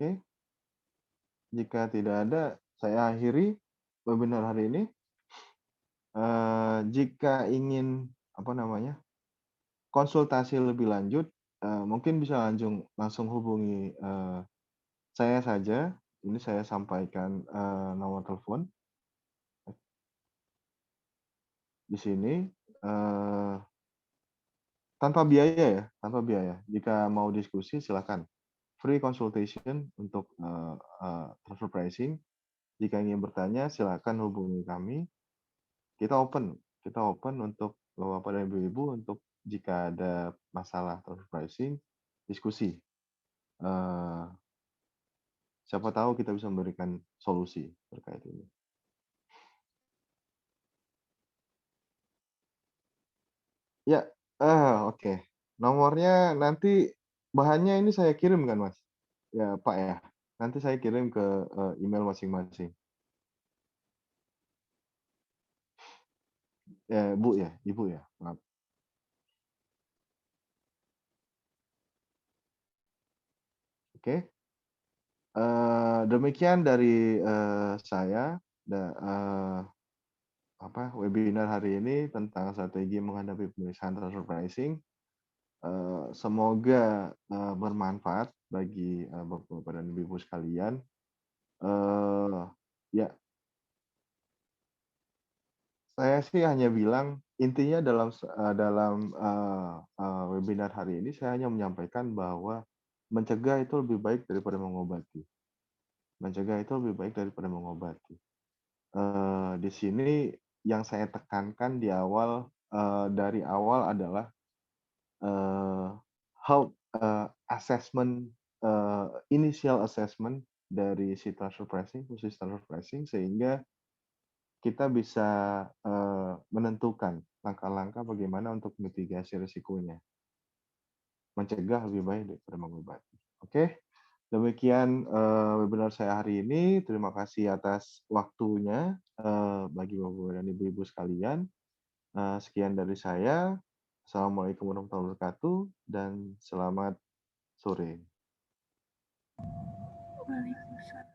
Oke, jika tidak ada, saya akhiri webinar hari ini. Jika ingin, apa namanya, konsultasi lebih lanjut, mungkin bisa langsung hubungi, saya saja. Ini saya sampaikan, nomor telepon di sini, eee, tanpa biaya ya, tanpa biaya. Jika mau diskusi silakan. Free consultation untuk, transfer pricing. Jika ingin bertanya silakan hubungi kami. Kita open untuk Bapak dan Ibu-ibu untuk jika ada masalah transfer pricing, diskusi. Eee, Siapa tahu kita bisa memberikan solusi terkait ini. Ya, oke. Nomornya nanti bahannya ini saya kirim kan, Mas? Ya, Pak, ya? Nanti saya kirim ke, email masing-masing. Bu ya? Ibu ya? Maaf. Oke. Demikian dari, saya, webinar hari ini tentang strategi menghadapi pemeriksaan transfer pricing. Semoga, bermanfaat bagi, Bapak-bapak dan Ibu-ibu sekalian. Eee, ya, saya sih hanya bilang intinya dalam webinar hari ini saya hanya menyampaikan bahwa mencegah itu lebih baik daripada mengobati. Mencegah itu lebih baik daripada mengobati. Di sini yang saya tekankan dari awal adalah, eee, health, assessment, initial assessment dari si transfer pricing, khusus transfer pricing, sehingga kita bisa, menentukan langkah-langkah bagaimana untuk mitigasi risikonya. Mencegah lebih baik daripada mengobati. Oke, demikian, webinar saya hari ini. Terima kasih atas waktunya, bagi Bapak dan Ibu-ibu sekalian. Sekian dari saya. Assalamualaikum warahmatullahi wabarakatuh dan selamat sore.
Waalaikumsalam.